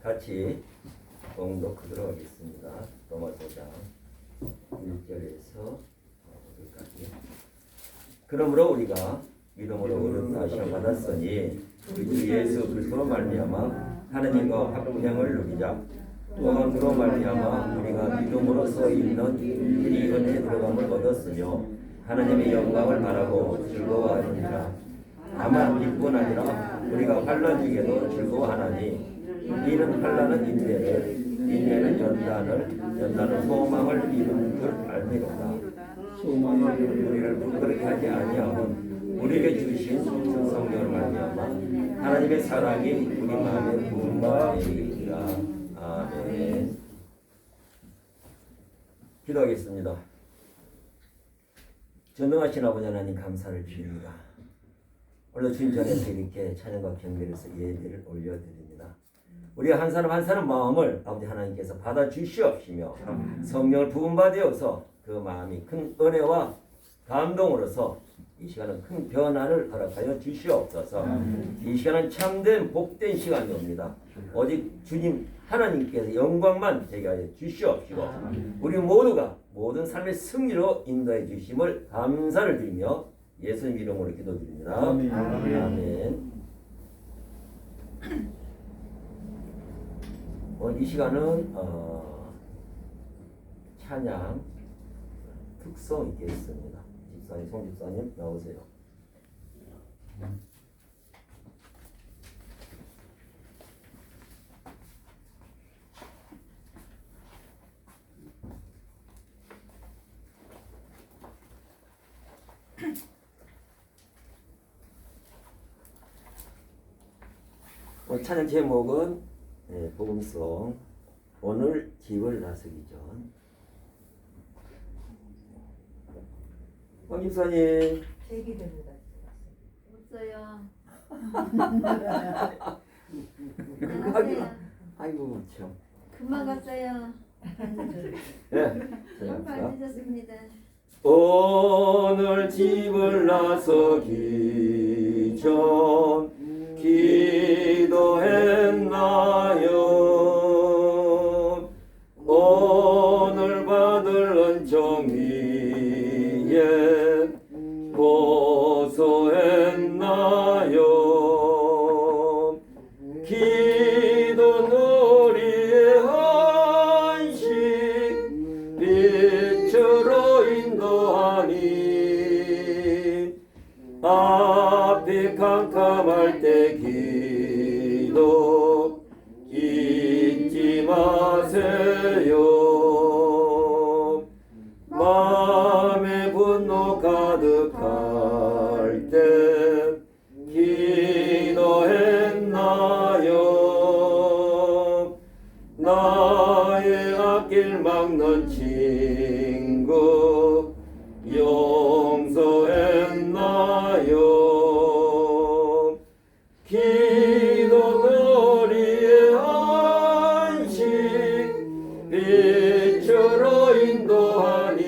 같이 봉독하도록 하겠습니다. 로마 5장 1절에서 5절까지. 그러므로 우리가 믿음으로 의롭다 하심을 받았으니 우리 주 예수 그리스도로 말미암아 하나님과 합병을 누리자. 또한 그로 말미암아 우리가 믿음으로써 있는 이 은혜에 들어감을 얻었으며 하나님의 영광을 바라고 즐거워하느니라. 다만 이뿐 아니라 우리가 환난 중에도 즐거워하나니 이는 환난은 인내를, 인내는 연단은 소망을 이루는 줄 알미로다. 소망을 우리를 부끄럽게 하지 아니하면 우리에게 주신 성령을 말미암아 하나님의 사랑이 우리 마음에 부음바 되리라. 아멘. 기도하겠습니다. 전능하신 아버지 하나님 감사를 드립니다. 오늘 주님 전에서 이렇게 찬양과 경배에서 예배를 올려드립니다. 우리 한 사람 한 사람 마음을 아버지 하나님께서 받아 주시옵시며 성령을 부음받으어서 그 마음이 큰 은혜와 감동으로서 이 시간은 큰 변화를 허락하여 주시옵소서. 이 시간은 참된 복된 시간이 옵니다. 오직 주님 하나님께서 영광만 되게 하여 주시옵시고 우리 모두가 모든 삶의 승리로 인도해 주심을 감사를 드리며 예수님 이름으로 기도드립니다. 아멘. 아멘. 오늘 이 시간은 찬양 특성 있겠습니다. 집사님, 송 집사님 나오세요. 오늘 찬양 제목은 복음송 오늘 집을 나서기 전. 황 집사님. 제기됩니다. 없어요. 아이고 참. 금방 갔어요. 네. 빨리 늦었습니다. 오늘 집을 나서기 전 기도했나요? 오늘 받을 은총 위에 고소했나요? 기도는 우리의 한식 빛으로 인도하니 앞이 캄캄할 때 기도 잊지 마세요. 마음에 분노 가득할 때 기도했나요? 나의 앞길 막는 친구 용서했나요? 기도는 우리의 안식 빛으로 인도하니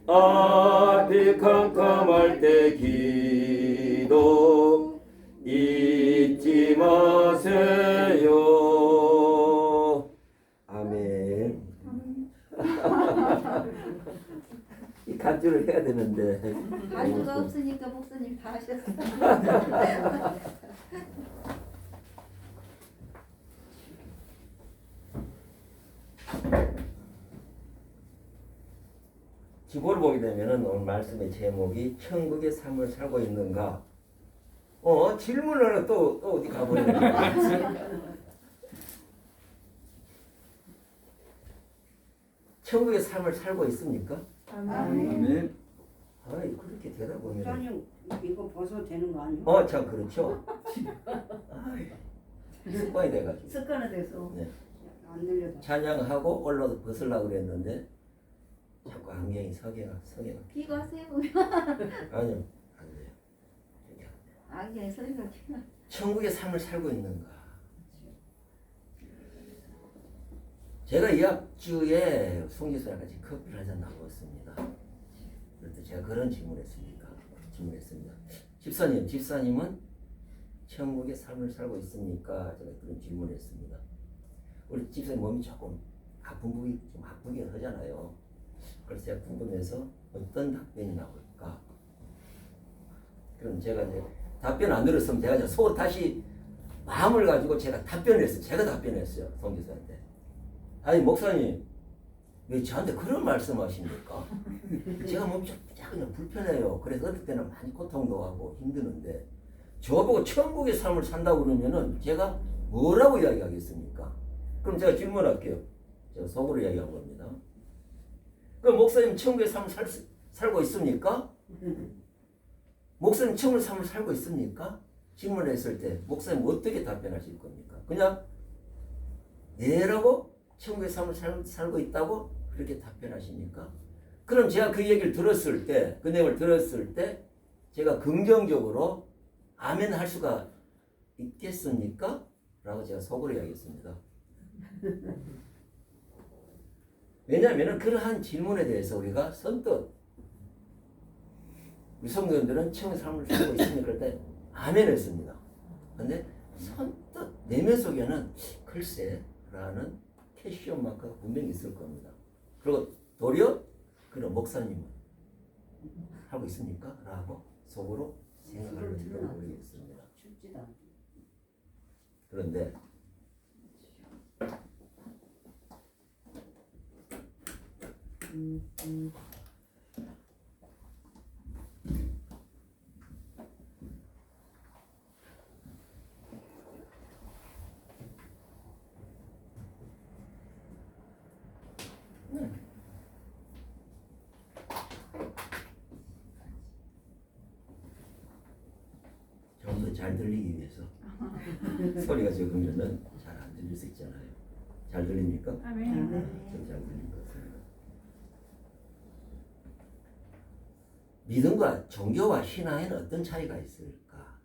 앞이 캄캄할 때 기도 잊지 마세요. 아멘. 이 간주를 해야 되는데 가수가 없으니까 목사님 다 하셨어요. 지고를 보게 되면은 오늘 말씀의 제목이 천국의 삶을 살고 있는가? 질문을 또 어디 가버리는 거야? 천국의 삶을 살고 있습니까? 아멘. 아이 그렇게 대답하면 목사님 이거 벗어도 되는 거 아니에요? 참 그렇죠. 아이, 습관이 돼가지고 습관화 돼서. 네. 안 들려서. 찬양하고 올라서 벗으려고 그랬는데 자꾸 안경이 서게가 비가 세고 아니요 안 돼요. 이렇게 안 돼요. 안경에 소리가 튀나. 천국의 삶을 살고 있는가? 제가 이 앞주에 송지수랑 같이 커피를 한잔 나누었습니다. 그래서 제가 그런 질문했습니다. 집사님은 천국의 삶을 살고 있습니까? 제가 그런 질문을 했습니다. 우리 집사님 몸이 조금 아픈 부위 좀 아프게 하잖아요. 그래서 제가 궁금해서 어떤 답변이 나올까? 그럼 제가 이제 답변 안 들었으면 제가 이제 속 다시 마음을 가지고 제가 답변을 했어요. 제가 답변했어요. 성교사한테. 아니 목사님 왜 저한테 그런 말씀하십니까? 제가 몸이 좀 그냥 불편해요. 그래서 어떨 때는 많이 고통도 하고 힘드는데 저보고 천국의 삶을 산다고 그러면은 제가 뭐라고 이야기하겠습니까? 그럼 제가 질문할게요. 제가 속으로 이야기한 겁니다. 그럼 목사님 천국의 삶을 살고 있습니까? 목사님 천국의 삶을 살고 있습니까? 질문을 했을 때 목사님 어떻게 답변하실 겁니까? 그냥 네라고 천국의 삶을 살고 있다고 그렇게 답변하십니까? 그럼 제가 그 얘기를 들었을 때, 그 내용을 들었을 때 제가 긍정적으로 아멘 할 수가 있겠습니까? 라고 제가 속으로 이야기했습니다. 왜냐하면 그러한 질문에 대해서 우리가 선뜻 우리 성도님들은 천국의 삶을 살고 있습니까? 그럴 때 아멘 했습니다. 근데 선뜻 내면 속에는 글쎄 라는 캐시온 마크가 분명히 있을 겁니다. 그리고 도리어 그런 목사님은 하고 있습니까? 라고 속으로 생각을 해보겠습니다. 춥지도 않고. 그런데 좀 더 잘 들리기 위해서 소리가 적으면은 잘 안 들릴 수 있잖아요. 잘 들립니까? 아멘. 좀 잘 들린 것 같습니다. 믿음과 종교와 신앙에는 어떤 차이가 있을까?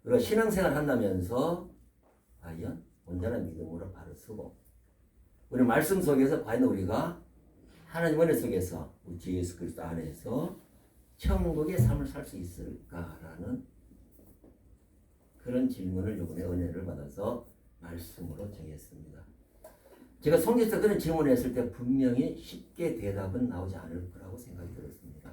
우리가 신앙생활 한다면서 과연 온전한 믿음으로 바로 서고 우리 말씀 속에서 과연 우리가 하나님 은혜 속에서 우리 주 예수 그리스도 안에서 천국의 삶을 살 수 있을까라는 그런 질문을 이번에 은혜를 받아서 말씀으로 정했습니다. 제가 성경에서 그런 질문을 했을 때 분명히 쉽게 대답은 나오지 않을 거라고 생각이 들었습니다.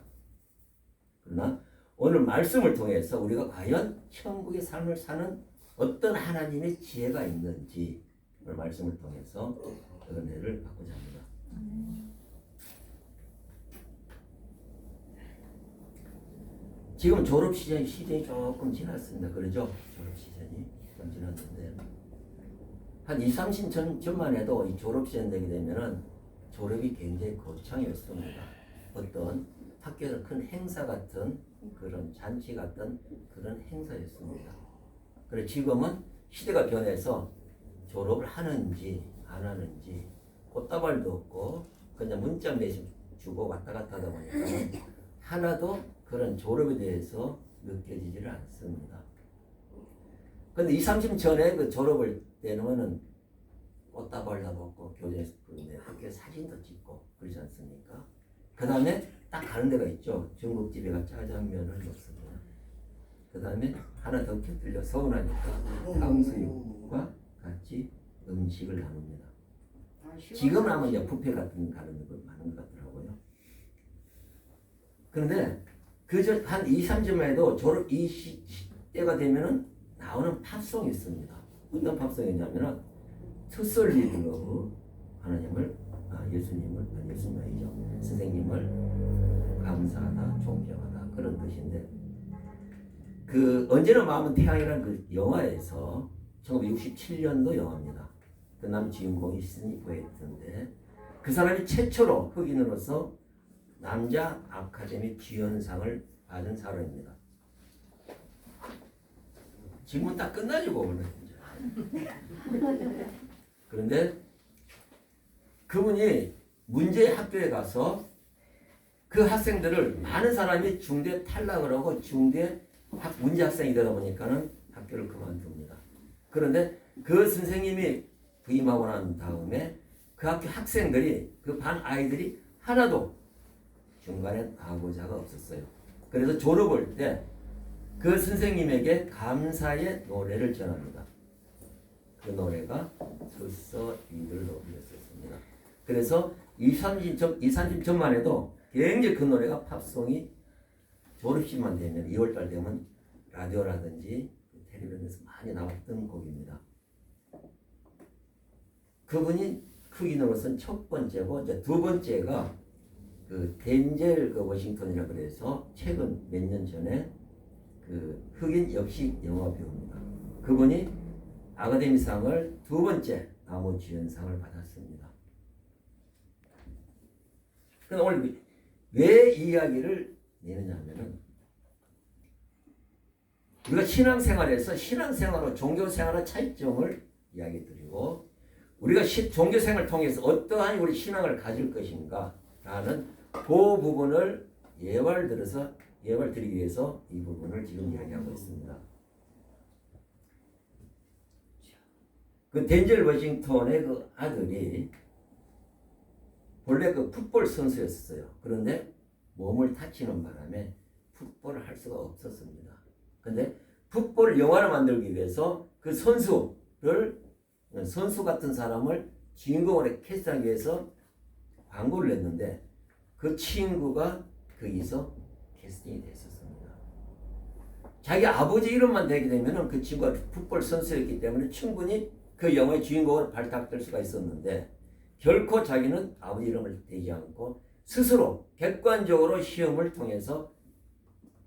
그러나 오늘 말씀을 통해서 우리가 과연 천국의 삶을 사는 어떤 하나님의 지혜가 있는지 오늘 말씀을 통해서 은혜를 받고자 합니다. 지금 졸업 시즌이 조금 지났습니다. 그러죠? 졸업 시즌이 좀 지났는데 한 2, 30년 전만 해도 이 졸업 시즌 되게 되면은 졸업이 굉장히 거창했습니다. 어떤 학교에서 큰 행사 같은 그런 잔치 같은 그런 행사였습니다. 그래 지금은 시대가 변해서 졸업을 하는지 안 하는지 꽃다발도 없고 그냥 문자 메시지 주고 왔다 갔다 하다 보니까 하나도 그런 졸업에 대해서 느껴지지를 않습니다. 근데 2, 30년 전에 그 졸업을 때는 꽃다발도 먹고 교재에서 학교 사진도 찍고 그러지 않습니까? 그 다음에 딱 가는 데가 있죠. 중국집에 가 짜장면을 먹습니다. 그 다음에 하나 더 곁들여 서운하니까 탕수육과 같이 음식을 나눕니다. 지금은 아마 이제 뷔페 같은 가는 거 많은 것 같더라고요. 그런데 그저 한 2, 3주만 해도 졸업 이 때가 되면은 나오는 팝송이 있습니다. 어떤 팝송이냐면은 투솔리드 러브 하나님을 예수님이 아니죠. 선생님을 감사하다, 존경하다 그런 뜻인데 그 언제나 마음은 태양이라는 그 영화에서 1967년도 영화입니다. 그 남 주인공이 시드니 포이트인데 그 사람이 최초로 흑인으로서 남자 아카데미 주연상을 받은 사람입니다. 지금은 딱 끝나지고 오늘 그런데 그분이 문제 학교에 가서 그 학생들을 많은 사람이 중대 탈락을 하고 중대 문제 학생이 되다 보니까는 학교를 그만둡니다. 그런데 그 선생님이 부임하고 난 다음에 그 학교 학생들이 그 반 아이들이 하나도 중간에 나고자가 없었어요. 그래서 졸업할 때 그 선생님에게 감사의 노래를 전합니다. 그 노래가 서서 이들 높이었습니다. 그래서 30점만 해도 굉장히 그 노래가 팝송이 졸업식만 되면 2월달 되면 라디오라든지 텔레비전에서 많이 나왔던 곡입니다. 그분이 흑인으로서는 첫 번째고 이제 두 번째가 그 덴젤 그 워싱턴이라 그래서 최근 몇 년 전에 그 흑인 역시 영화 배우입니다. 그분이 아카데미상을 두 번째 나무주연상을 받았습니다. 그럼 오늘 왜 이 이야기를 내느냐면은 우리가 신앙생활에서 신앙생활과 종교생활의 차이점을 이야기 드리고 우리가 종교생활을 통해서 어떠한 우리 신앙을 가질 것인가 라는 그 부분을 예화를 들어서 예화를 드리기 위해서 이 부분을 지금 이야기하고 있습니다. 그 덴젤 워싱턴의 그 아들이 원래 그 풋볼 선수였어요. 그런데 몸을 다치는 바람에 풋볼을 할 수가 없었습니다. 근데 풋볼 영화를 만들기 위해서 그 선수 같은 사람을 주인공으로 캐스팅하기 위해서 광고를 냈는데 그 친구가 거기서 캐스팅이 됐었습니다. 자기 아버지 이름만 되게 되면은 그 친구가 풋볼 선수였기 때문에 충분히 그 영화의 주인공으로 발탁될 수가 있었는데 결코 자기는 아버지 이름을 대지 않고 스스로 객관적으로 시험을 통해서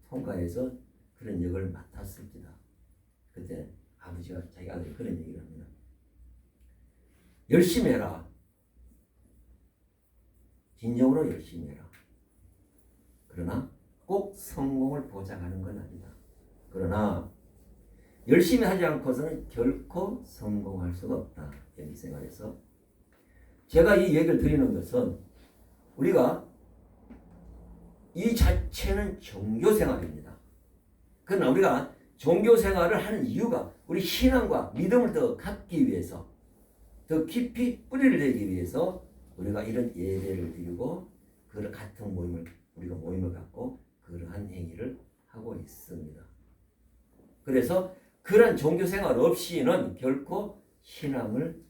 통과해서 그런 역을 맡았습니다. 그때 아버지가 자기 아들이 그런 얘기를 합니다. 열심히 해라. 진정으로 열심히 해라. 그러나 꼭 성공을 보장하는 건 아니다. 그러나 열심히 하지 않고서는 결코 성공할 수가 없다. 여기 생활에서 제가 이 얘기를 드리는 것은 우리가 이 자체는 종교생활입니다. 그러나 우리가 종교생활을 하는 이유가 우리 신앙과 믿음을 더 갖기 위해서 더 깊이 뿌리를 내기 위해서 우리가 이런 예배를 드리고 그런 같은 우리가 모임을 갖고 그러한 행위를 하고 있습니다. 그래서 그런 종교생활 없이는 결코 신앙을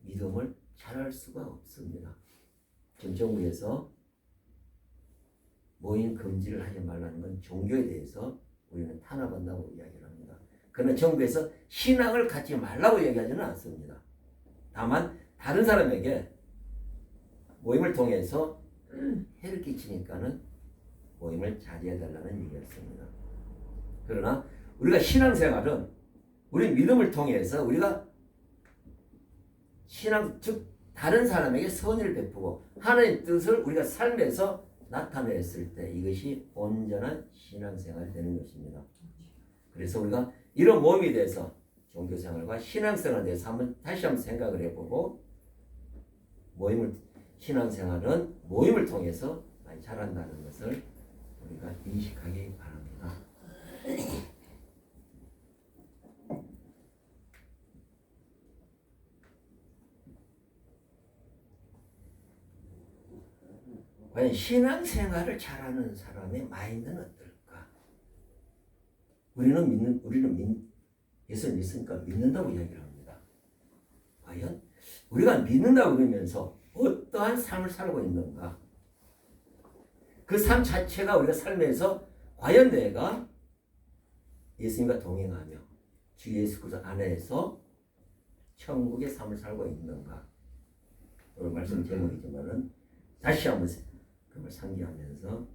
믿음을 잘할 수가 없습니다. 지금 정부에서 모임 금지를 하지 말라는 건 종교에 대해서 우리는 탄압한다고 이야기를 합니다. 그러나 정부에서 신앙을 갖지 말라고 얘기하지는 않습니다. 다만 다른 사람에게 모임을 통해서 해를 끼치니까는 모임을 자제해달라는 얘기였습니다. 그러나 우리가 신앙생활은 우리 믿음을 통해서 우리가 즉 다른 사람에게 선의를 베푸고 하나님의 뜻을 우리가 삶에서 나타냈을 때 이것이 온전한 신앙생활이 되는 것입니다. 그래서 우리가 이런 모임에 대해서 종교생활과 신앙생활에 대해서 다시 한번 생각을 해보고 신앙생활은 모임을 통해서 많이 자란다는 것을 우리가 인식하기 바랍니다. 과연 신앙생활을 잘하는 사람의 마인드는 어떨까? 우리는 예수를 믿으니까 믿는다고 이야기를 합니다. 과연 우리가 믿는다고 그러면서 어떠한 삶을 살고 있는가? 그 삶 자체가 우리가 삶에서 과연 내가 예수님과 동행하며 주 예수 그리스도 안에서 천국의 삶을 살고 있는가? 오늘 말씀 제목이지만은 다시 한번 그걸 상기하면서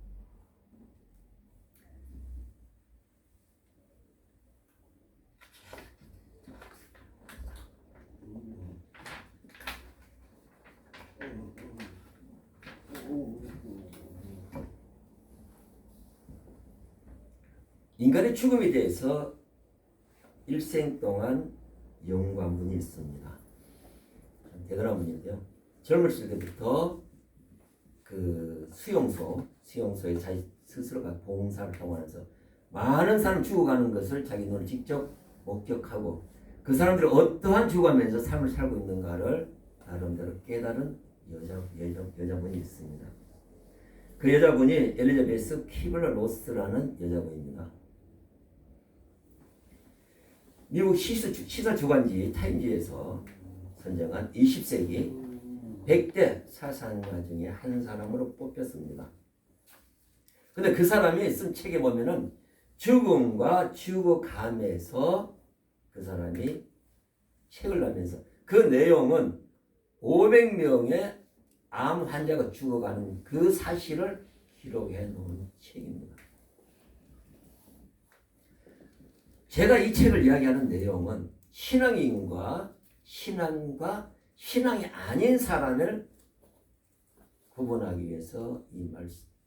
인간의 죽음에 대해서 일생 동안 연구한 분이 있습니다. 대단한 분인데요. 젊었을 때부터 그 수용소에 자기 스스로가 봉사를 통하면서 많은 사람 죽어가는 것을 자기 눈으로 직접 목격하고 그 사람들이 어떠한 죽어가면서 삶을 살고 있는가를 나름대로 깨달은 여자분이 있습니다. 그 여자분이 엘리자베스 키블러 로스라는 여자분입니다. 미국 시사 주간지 타임지에서 선정한 20세기 100대 사상가 중에 한 사람으로 뽑혔습니다. 근데 그 사람이 쓴 책에 보면은 죽음과 죽어감에서 그 사람이 책을 내면서 그 내용은 500명의 암 환자가 죽어가는 그 사실을 기록해 놓은 책입니다. 제가 이 책을 이야기하는 내용은 신앙인과 신앙과 신앙이 아닌 사람을 구분하기 위해서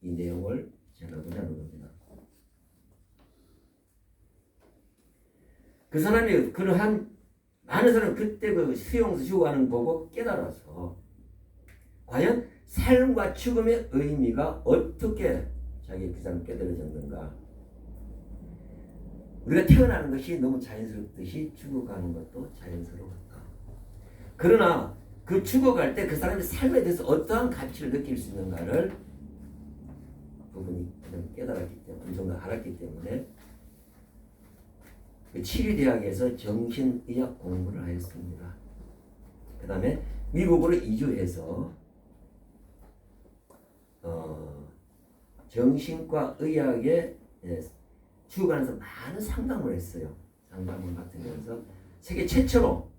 이 내용을 제가 나누는 겁니다. 그 사람이 그러한 많은 사람 그때 그 수용수 죽어가는 거 보고 깨달아서 과연 삶과 죽음의 의미가 어떻게 자기 그 사람 깨달아졌는가. 우리가 태어나는 것이 너무 자연스럽듯이 죽어가는 것도 자연스러웠다. 그러나 그 죽어갈 때 그 사람의 삶에 대해서 어떠한 가치를 느낄 수 있는가를 그분이 깨달았기 때문에 어느 정도 알았기 때문에 그 치료대학에서 정신의학 공부를 하였습니다. 그 다음에 미국으로 이주해서 정신과 의학에 죽어가면서 많은 상담을 했어요. 상담을 맡으면서 세계 최초로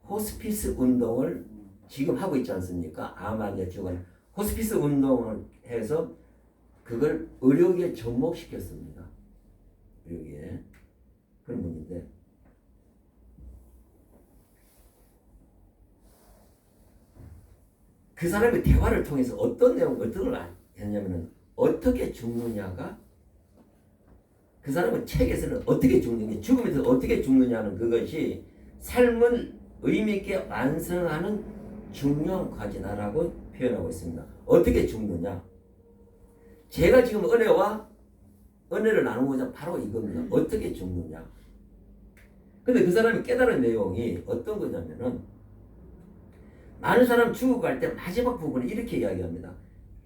호스피스 운동을 지금 하고 있지 않습니까? 암 환자 죽어가는 호스피스 운동을 해서 그걸 의료계에 접목시켰습니다. 의료계에. 그런 분인데 그 사람의 대화를 통해서 어떤 내용, 어떤 걸 했냐면은 어떻게 죽느냐가 그 사람은 책에서는 어떻게 죽느냐, 죽음에서 어떻게 죽느냐는 그것이 삶을 의미있게 완성하는 중요한 과제다라고 표현하고 있습니다. 어떻게 죽느냐? 제가 지금 은혜를 나누고자 바로 이겁니다. 어떻게 죽느냐? 근데 그 사람이 깨달은 내용이 어떤 거냐면은 많은 사람 죽어갈 때 마지막 부분에 이렇게 이야기합니다.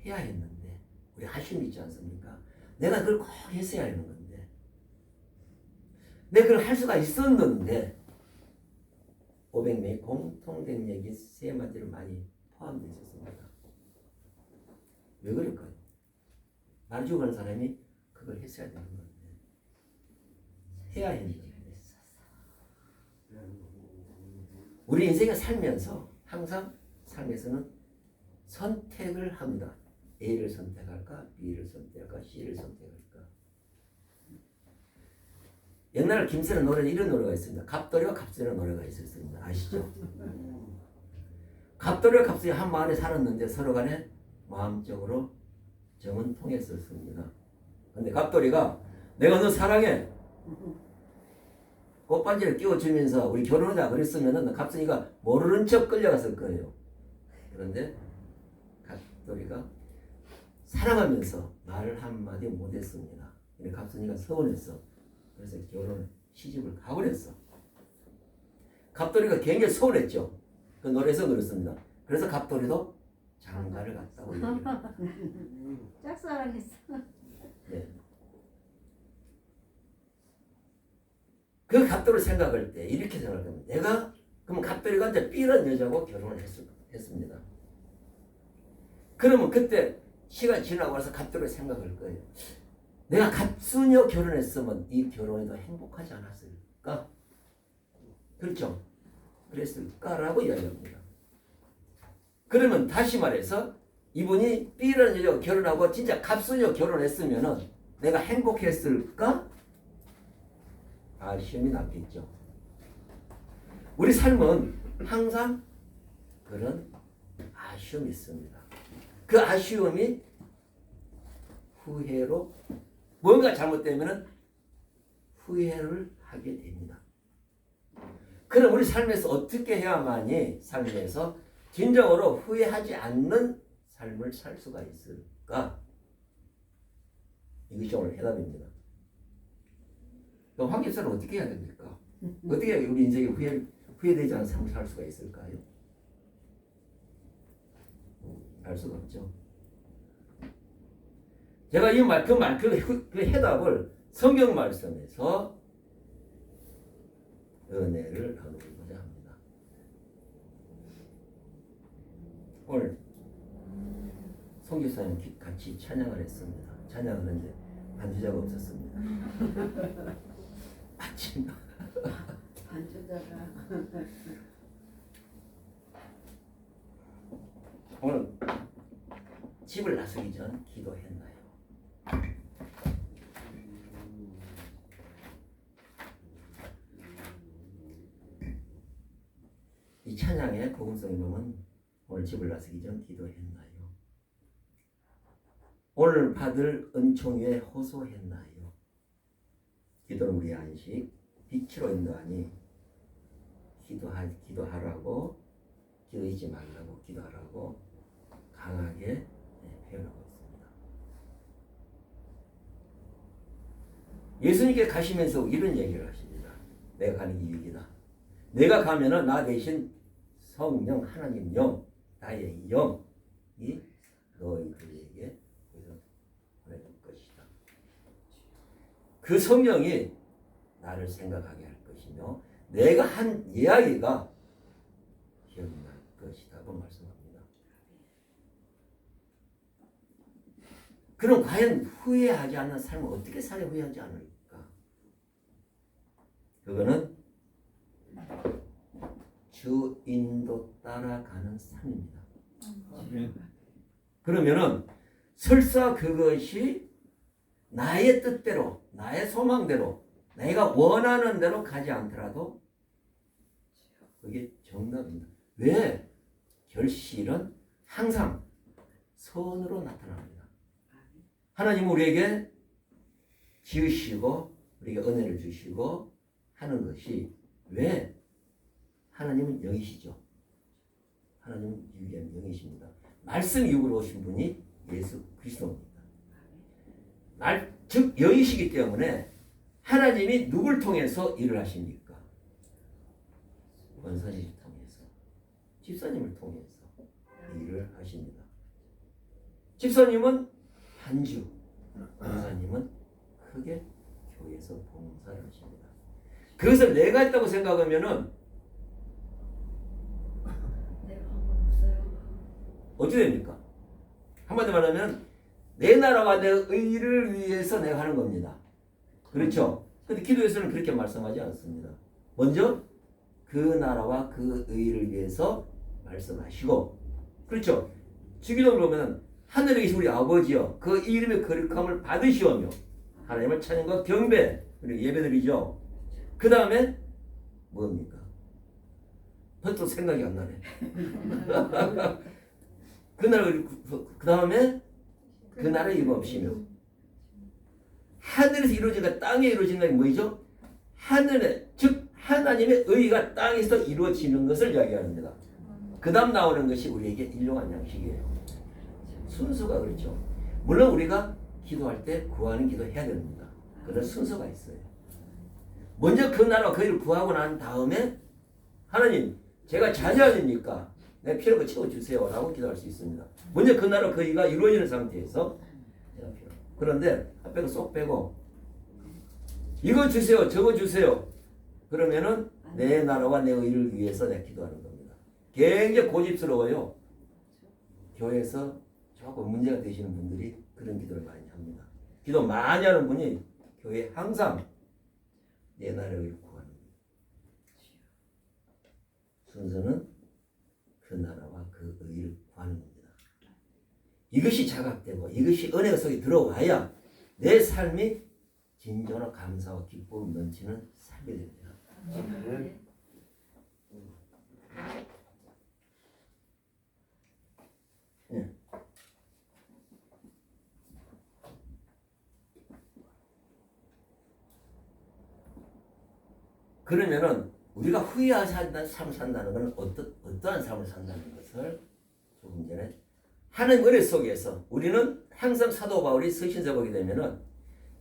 해야 했는데 우리 아쉬움이 있지 않습니까? 내가 그걸 꼭 했어야 하는 건데 내가 그걸 할 수가 있었는데 500명의 공통된 얘기 세 마디로 많이 포함되어 있었습니다. 왜 그럴까요? 날 죽어가는 사람이 그걸 했어야 되는 건데 해야 했는데 우리 인생에 살면서 항상 삶에서는 선택을 합니다. A를 선택할까? B를 선택할까? C를 선택할까? 옛날 김새는 노래에 이런 노래가 있습니다. 갑돌이와 갑순이라는 노래가 있었습니다. 아시죠? 갑돌이와 갑순이 한 마을에 살았는데 서로 간에 마음적으로 정은 통했었습니다. 근데 갑돌이가 내가 너 사랑해. 꽃반지를 끼워주면서 우리 결혼하자 그랬으면은 갑순이가 모르는 척 끌려갔을 거예요. 그런데 갑돌이가 사랑하면서 말을 한마디 못했습니다. 근데 갑순이가 서운했어. 그래서 시집을 가버렸어. 갑돌이가 굉장히 서운했죠. 그 노래에서 그랬습니다. 그래서 갑돌이도 장가를 갔다고 얘기합니다. 짝사랑했어. 네. 그 갑돌을 생각할 때 이렇게 생각합니다. 내가 그럼 갑돌이가 이제 B라는 여자하고 결혼을 했습니다. 그러면 그때 시간 지나고 나서 갑돌을 생각할 거예요. 내가 갑순이와 결혼했으면 이 결혼이 더 행복하지 않았을까? 그렇죠? 그랬을까라고 이야기합니다. 그러면 다시 말해서 이분이 B라는 여자와 결혼하고 진짜 갑순이와 결혼했으면은 내가 행복했을까? 아쉬움이 남겠죠. 우리 삶은 항상 그런 아쉬움이 있습니다. 그 아쉬움이 후회로 뭔가 잘못되면 후회를 하게 됩니다. 그럼 우리 삶에서 어떻게 해야만이 삶에서 진정으로 후회하지 않는 삶을 살 수가 있을까? 이것이 오늘 해답입니다. 그럼 황 집사는 어떻게 해야 됩니까? 어떻게 우리 인생에 후회되지 않은 삶을 살 수가 있을까요? 알 수가 없죠. 제가 그 해답을 성경 말씀에서 은혜를 나누고자 합니다. 오늘 송교사님 같이 찬양을 했습니다. 찬양을 했는데 반주자가 없었습니다. 마침 반주자가 오늘 집을 나서기 전 기도했나요? 이 찬양의 복음성의 몸은 오늘 집을 나서기 전 기도했나요? 오늘 받을 은총 위에 호소했나요? 기도는 우리의 안식, 빛으로 인도하니 기도하라고, 기도하지 말라고, 기도하라고 강하게 표현하고 있습니다. 예수님께 가시면서 이런 얘기를 하십니다. 내가 가는 게 유익이다. 내가 가면은 나 대신 성령 하나님 영, 나의 영이 너희들에게 보내줄 것이다. 그 성령이 나를 생각하게 할 것이며 내가 한 이야기가 기억날 것이라고 말씀합니다. 그럼 과연 후회하지 않는 삶을 어떻게 살아 후회하지 않을까? 그거는 주 인도 따라가는 삶입니다. 그러면은 설사 그것이 나의 뜻대로, 나의 소망대로, 내가 원하는 대로 가지 않더라도 그게 정답입니다. 왜? 결실은 항상 선으로 나타납니다. 하나님은 우리에게 지으시고 우리에게 은혜를 주시고 하는 것이 왜? 하나님은 영이시죠. 하나님은 유일한 영이십니다. 말씀 육으로 오신 분이 예수 그리스도입니다. 즉 영이시기 때문에 하나님이 누굴 통해서 일을 하십니까? 원사님을 통해서, 집사님을 통해서 일을 하십니다. 집사님은 한주, 원사님은 크게 교회에서 봉사를 하십니다. 그것을 내가 했다고 생각하면은 어떻게 됩니까? 한마디 말하면 내 나라와 내 의를 위해서 내가 하는 겁니다. 그렇죠? 근데 기도에서는 그렇게 말씀하지 않습니다. 먼저 그 나라와 그 의를 위해서 말씀하시고, 그렇죠? 주기도를 보면 하늘에 계신 우리 아버지여 그 이름의 거룩함을 받으시오며 하나님을 찬양과 경배 그리고 예배드리죠. 그 다음에 뭡니까? 벌써 생각이 안 나네. 그 나라 그 다음에 그 나라의 이름 없이며 하늘에서 이루어지는 땅에 이루어지는 게 뭐죠? 하늘에 즉 하나님의 의가 땅에서 이루어지는 것을 이야기합니다. 그 다음 나오는 것이 우리에게 일용한 양식이에요. 순서가 그렇죠. 물론 우리가 기도할 때 구하는 기도 해야 됩니다. 그런 순서가 있어요. 먼저 그 나라와 그 일을 구하고 난 다음에 하나님 제가 자녀아닙니까? 내 필요한 거 채워주세요 라고 기도할 수 있습니다. 먼저 그 나라 그 일가 이루어지는 상태에서 그런데 앞에서 쏙 빼고 이거 주세요 저거 주세요 그러면은 내 나라와 내 의를 위해서 내가 기도하는 겁니다. 굉장히 고집스러워요. 교회에서 조금 문제가 되시는 분들이 그런 기도를 많이 합니다. 기도 많이 하는 분이 교회에 항상 내 나라의 의를 구하는 거예요. 순서는 그 나라와 그 의를 구하는 겁니다. 이것이 자각되고 이것이 은혜가 속에 들어와야 내 삶이 진정한 감사와 기쁨 넘치는 삶이 됩니다. 네. 그러면은 우리가 후회하지 않는 삶을 산다는 것은 어떠한 삶을 산다는 것을 조금 전에 하나님 은혜 속에서 우리는 항상 사도 바울이 서신서 보게 되면은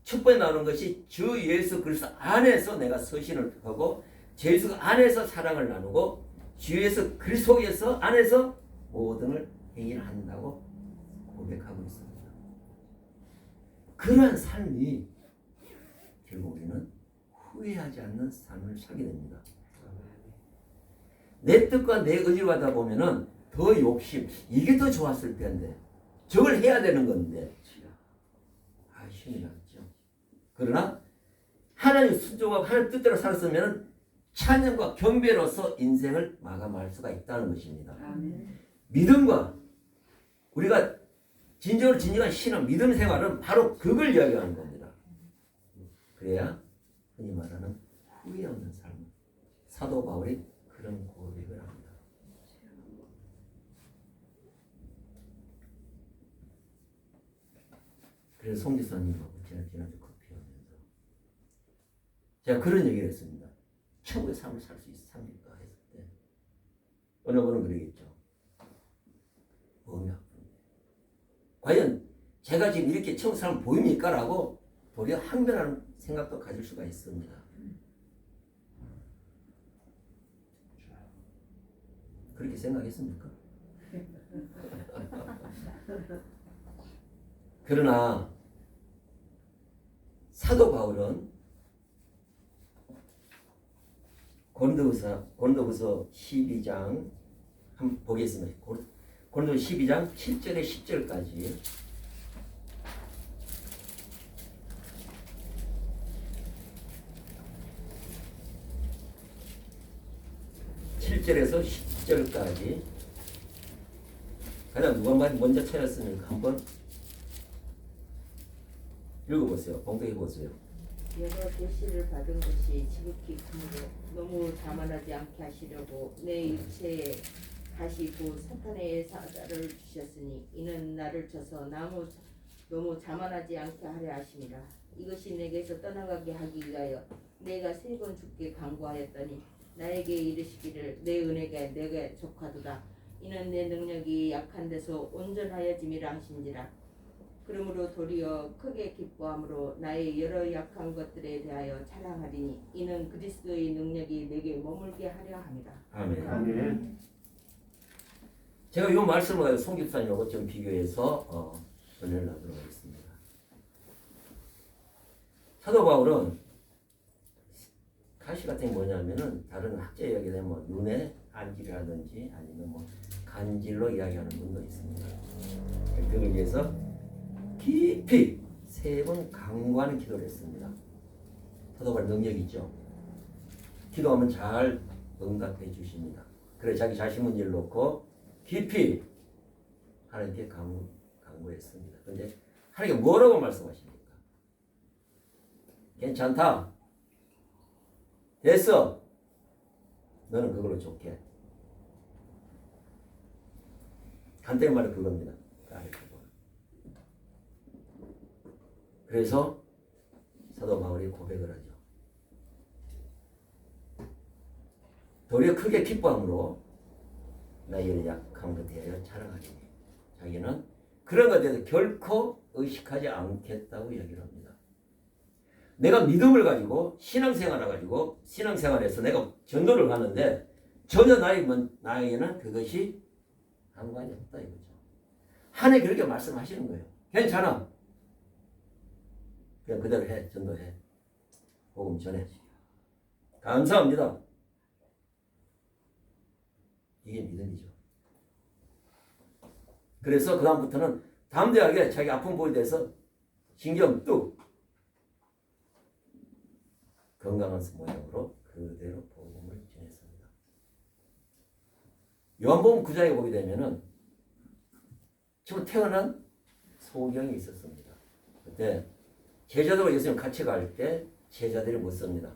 첫 번째 나오는 것이 주 예수 그리스도 안에서 내가 서신을 하고 주 예수 안에서 사랑을 나누고 주 예수 그리스도 속에서 안에서 모든을 행위를 한다고 고백하고 있습니다. 그러한 삶이 결국 우리는 후회하지 않는 삶을 살게 됩니다. 내 뜻과 내 의지로 하다 보면은 더 욕심, 이게 더 좋았을 텐데 저걸 해야 되는 건데 힘이 났죠. 그러나 하나님 순종하고 하나님 뜻대로 살았으면 찬양과 경배로서 인생을 마감할 수가 있다는 것입니다. 아멘. 믿음과 우리가 진정으로 진정한 신앙, 믿음 생활은 바로 그걸 이야기하는 겁니다. 그래야 흔히 말하는 후회 없는 삶. 사도 바울이 그런 고백을 합니다. 그래서 송 기사님하고 지난주 커피하면서 제가 그런 얘기를 했습니다. 천국의 삶을 살 수 있습니까? 했을 때 어느 분은 그러겠죠. 몸이 아픈데 과연 제가 지금 이렇게 천국 삶을 보입니까? 라고 도리어 항변하는 생각도 가질 수가 있습니다. 그렇게 생각했습니까? 그러나 사도 바울은 고린도후서 12장 한번 보겠습니다. 고린도후서 12장 7절에 10절까지 (7절에서) 10절까지 가장 누가 먼저 찾았습니까? 한번 읽어보세요. 봉독해보세요. 여러 계시를 받은 것이 지극히 크므로 너무 자만하지 않게 하시려고 내 일체에 다시 그 사탄의 사자를 주셨으니 이는 나를 쳐서 너무 자만하지 않게 하려 하심이라. 이것이 내게서 떠나가게 하기 위하여 내가 3번 주께 간구하였더니 나에게 이르시기를 내 은혜가 내게 족하도다. 이는 내 능력이 약한 데서 온전하여짐이라 하신지라. 그러므로 도리어 크게 기뻐함으로 나의 여러 약한 것들에 대하여 자랑하리니 이는 그리스도의 능력이 내게 머물게 하려 함이라. 아멘. 아멘. 제가 이 말씀을 가지고 송 집사님하고 좀 비교해서 은혜를 나누도록 하겠습니다. 사도 바울은 가시 같은 게 뭐냐면은 다른 학자 이야기는 뭐 눈에 안질이라든지 아니면 뭐 간질로 이야기하는 분도 있습니다. 그걸 위해서 깊이 3번 강구하는 기도를 했습니다. 사도 바울 능력이 있죠. 기도하면 잘 응답해 주십니다. 그래 자기 자신 문제를 놓고 깊이 하나님께 강구했습니다. 그런데 하나님께 뭐라고 말씀하십니까? 괜찮다. 됐어. 너는 그걸로 좋게. 간단히 말해 그겁니다. 그래서 사도 바울이 고백을 하죠. 도리어 크게 기뻐함으로 나의 약한 것에 대하여 자랑하리니 자기는 그런 것에 대해서 결코 의식하지 않겠다고 이야기를 합니다. 내가 믿음을 가지고 신앙생활을 가지고 신앙생활에서 내가 전도를 하는데 전혀 나에게는 그것이 상관이 없다 이거죠. 하나님 그렇게 말씀하시는 거예요. 괜찮아. 그냥 그대로 해. 전도해. 복음 전해. 감사합니다. 이게 믿음이죠. 그래서 그 다음부터는 담대하게 자기 아픈 부위에 대해서 신경 뚝 건강한 모양으로 그대로 복음을 전했습니다. 요한복음 9장에 보게 되면은 처음 태어난 소경이 있었습니다. 그때 제자들과 예수님 같이 갈 때 제자들이 묻습니다.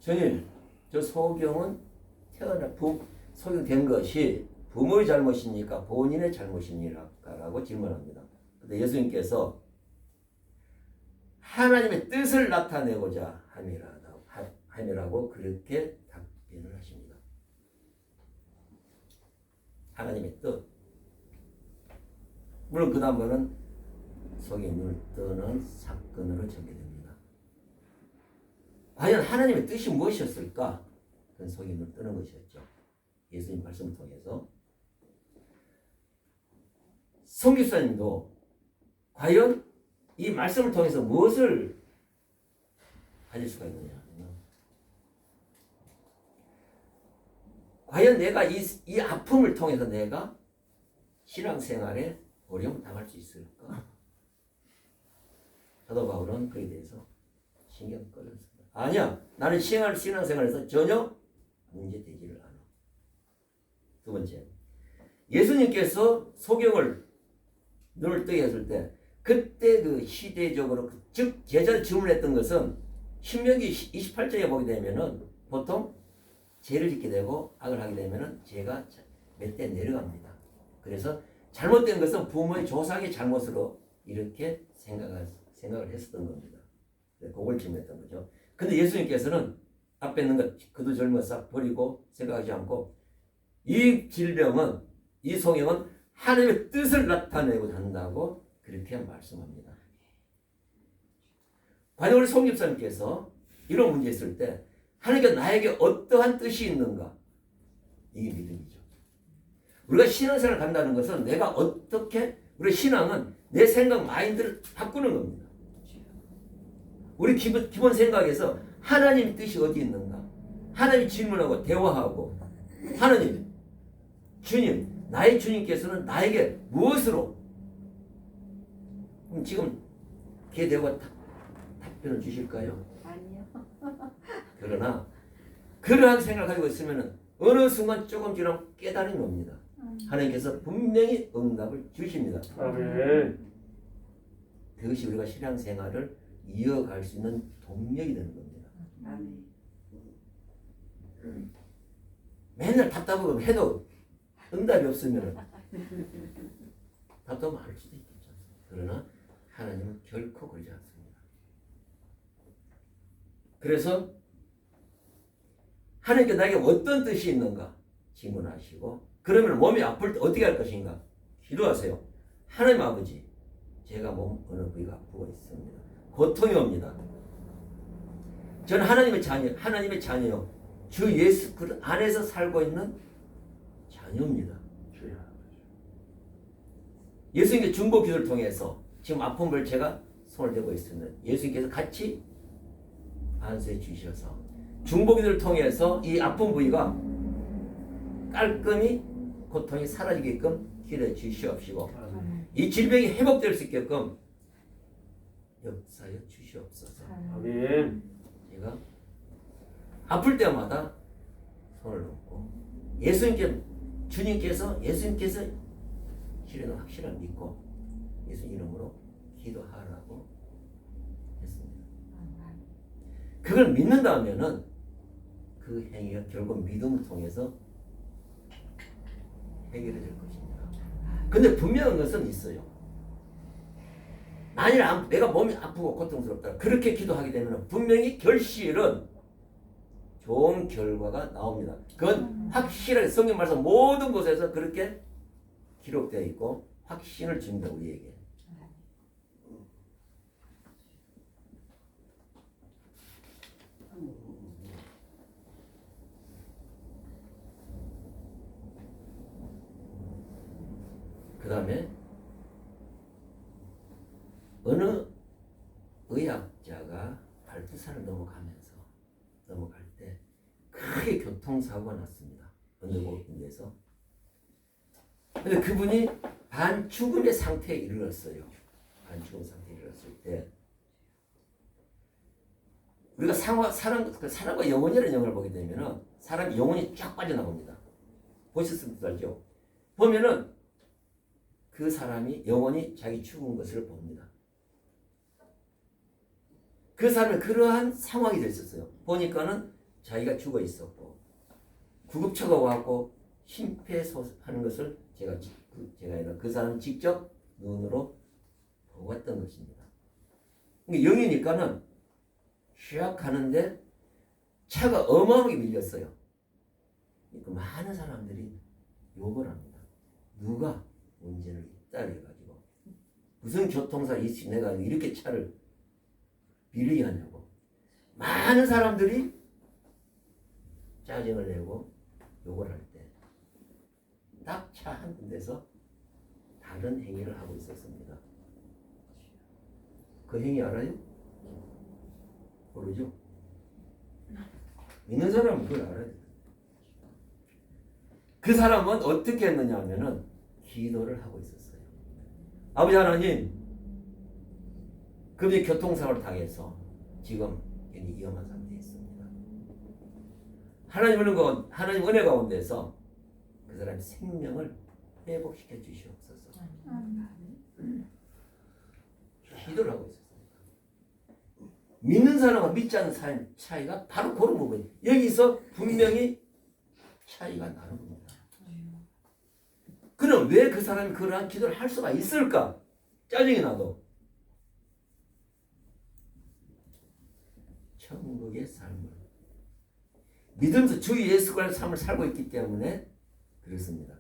주님, 저 소경은 소경된 것이 부모의 잘못입니까? 본인의 잘못입니까? 라고 질문합니다. 그때 예수님께서 하나님의 뜻을 나타내고자 함이라고 그렇게 답변을 하십니다. 하나님의 뜻. 물론 그 다음에는 속에 눈을 뜨는 사건으로 전개됩니다. 과연 하나님의 뜻이 무엇이었을까? 그건 속에 눈을 뜨는 것이었죠. 예수님 말씀을 통해서. 성교사님도 과연 이 말씀을 통해서 무엇을 가질 수가 있느냐? 과연 내가 이 아픔을 통해서 내가 신앙생활에 어려움 당할 수 있을까? 사도 바울은 그에 대해서 신경 꺼졌습니다. 아니야, 나는 신앙생활에서 전혀 문제되지를 않아. 두 번째, 예수님께서 소경을 눈을 뜨게 했을 때 그때 그 시대적으로 즉 제자를 질문했던 것은 신명기 28장에 보게 되면은 보통 죄를 짓게 되고 악을 하게 되면은 죄가 몇 대 내려갑니다. 그래서 잘못된 것은 부모의 조상의 잘못으로 이렇게 생각을 했었던 겁니다. 그걸 질문했던 거죠. 근데 예수님께서는 앞에 있는 것 그도 젊어 싹 버리고 생각하지 않고 이 질병은 이 소경은 하나님의 뜻을 나타내고 한다고 그렇게 말씀합니다. 과연 우리 송집사님께서 이런 문제 있을 때 하나님께 나에게 어떠한 뜻이 있는가? 이게 믿음이죠. 우리가 신앙생활을 간다는 것은 내가 어떻게 우리 신앙은 내 생각 마인드를 바꾸는 겁니다. 우리 기본 생각에서 하나님 뜻이 어디 있는가? 하나님 질문하고 대화하고 하나님, 주님, 나의 주님께서는 나에게 무엇으로 지금 기대고 답변을 주실까요? 아니요. 그러나 그러한 생각을 가지고 있으면 어느 순간 조금 지나면 깨달음이 옵니다. 하나님께서 분명히 응답을 주십니다. 아멘. 그것이 우리가 신앙생활을 이어갈 수 있는 동력이 되는 겁니다. 아멘. 맨날 답답하고 해도 응답이 없으면 답답할 수도 있겠죠. 그러나 하나님은 결코 그러지 않습니다. 그래서 하나님께 나에게 어떤 뜻이 있는가 질문하시고 그러면 몸이 아플 때 어떻게 할 것인가 기도하세요. 하나님 아버지, 제가 몸 어느 부위가 아프고 있습니다. 고통이 옵니다. 저는 하나님의 자녀요. 주 예수 그리스도 안에서 살고 있는 자녀입니다. 예수님께 중보 기도를 통해서 지금 아픈 걸 제가 손을 대고 있으면 예수님께서 같이 안수해 주셔서 중보 기도를 통해서 이 아픈 부위가 깔끔히 고통이 사라지게끔 기도해 주시옵시고 이 질병이 회복될 수 있게끔 역사여 주시옵소서. 아멘. 제가 아플 때마다 손을 놓고 주님께서 실현을 확실하게 믿고 예수 이름으로 기도하라고 했습니다. 그걸 믿는다면은 그 행위가 결국 믿음을 통해서 해결이 될 것입니다. 근데 분명한 것은 있어요. 만일 내가 몸이 아프고 고통스럽다 그렇게 기도하게 되면 분명히 결실은 좋은 결과가 나옵니다. 그건 확실하게 성경 말씀 모든 곳에서 그렇게 기록되어 있고 확신을 줍니다. 우리에게. 그 다음에 어느 의학자가 발두산을 넘어갈 때 크게 교통사고가 났습니다. 어느 곳에서. 근데 그분이 반죽음의 상태에 이르렀어요. 반죽음 상태에 이르렀을 때 우리가 사람과 영혼이라는 영화를 보게 되면 사람 영혼이 쫙 빠져나옵니다. 보셨으면 알죠? 보면은 그 사람이 영혼이 자기 죽은 것을 봅니다. 그 사람은 그러한 상황이 됐었어요. 보니까는 자기가 죽어 있었고 구급차가 와갖고 심폐소생하는 것을 제가 그 사람 직접 눈으로 보았던 것입니다. 영이니까는 샥 하는데 차가 어마어마하게 밀렸어요. 그러니까 많은 사람들이 욕을 합니다. 누가 운전을 있다 해가지고 무슨 교통사 내가 이렇게 차를 밀리게 하냐고 많은 사람들이 짜증을 내고 욕을 할 때 딱 차 한 군데서 다른 행위를 하고 있었습니다. 그 행위 알아요? 모르죠? 믿는 사람은 그걸 알아야 돼요. 그 사람은 어떻게 했느냐 하면은 기도를 하고 있었어요. 아버지 하나님, 그분이 교통사고를 당해서 지금 굉장히 위험한 상태에 있습니다. 하나님 은혜 가운데서 그 사람의 생명을 회복시켜 주시옵소서. 기도를 하고 있었어요. 믿는 사람과 믿지 않는 사람의 차이가 바로 그런 부분이에요. 여기서 분명히 차이가 나는 겁니다. 그럼 왜 그 사람이 그러한 기도를 할 수가 있을까? 짜증이 나도. 천국의 삶을 믿으면서 주 예수 그리스도의 삶을 살고 있기 때문에 그렇습니다.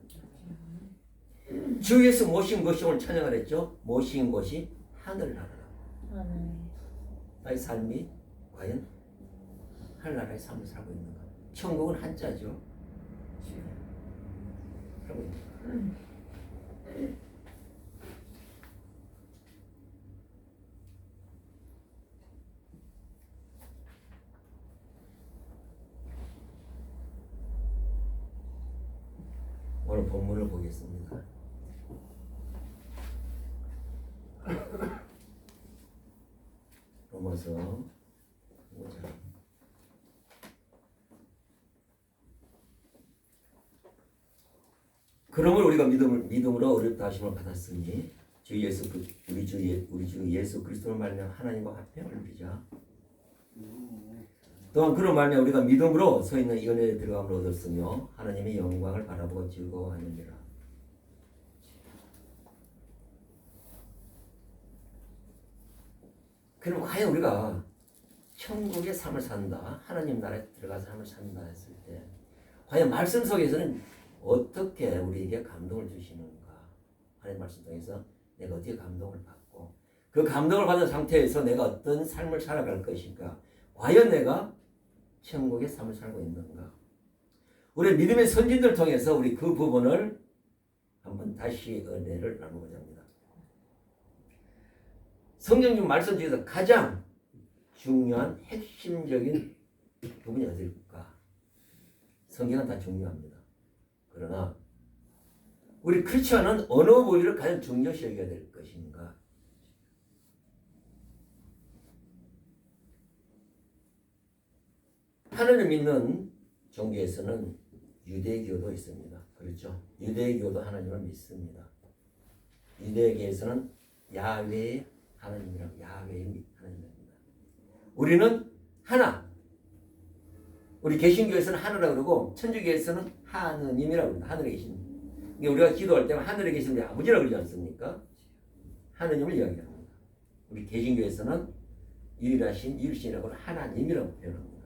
주 예수 모신 것이 오늘 찬양을 했죠. 모신 것이 하늘나라라. 나의 삶이 과연 하늘나라의 삶을 살고 있는가? 천국은 한자죠. 살고 있는가? 오늘 본문을 보겠습니다. 로마서 5장. 그러므로 우리가 믿음으로 어렵다 하심을 받았으니 우리 주 예수 그리스도를 말미암아 하나님과 화평을 누리자. 또한 그런 말미암아 우리가 믿음으로 서 있는 이 은혜에 들어감을 얻었으며 하나님의 영광을 바라보고 즐거워하느니라. 그럼 과연 우리가 천국의 삶을 산다, 하나님 나라에 들어가서 삶을 산다 했을 때 과연 말씀 속에서는 어떻게 우리에게 감동을 주시는가? 하나님 말씀 통해서 내가 어떻게 감동을 받고 그 감동을 받은 상태에서 내가 어떤 삶을 살아갈 것인가? 과연 내가 천국의 삶을 살고 있는가? 우리 믿음의 선진들 통해서 우리 그 부분을 한번 다시 은혜를 나누고자 합니다. 성경님 말씀 중에서 가장 중요한 핵심적인 부분이 어딜까? 성경은 다 중요합니다. 그러나 우리 크리스천은 어느 부분을 가장 중요시 여겨야 될 것인가? 하나님을 믿는 종교에서는 유대교도 있습니다. 그렇죠? 유대교도 하나님을 믿습니다. 유대교에서는 야훼의 하나님이라고 야훼의 하나님입니다. 우리는 하나. 우리 개신교에서는 하나라고 그러고 천주교에서는 하느님이라고 합니다. 하늘에 계신. 우리가 기도할 때는 하늘에 계신 우리 아버지라고 그러지 않습니까? 하느님을 이야기합니다. 우리 개신교에서는 유일하신 유일신이라고 하나님이라고 표현합니다.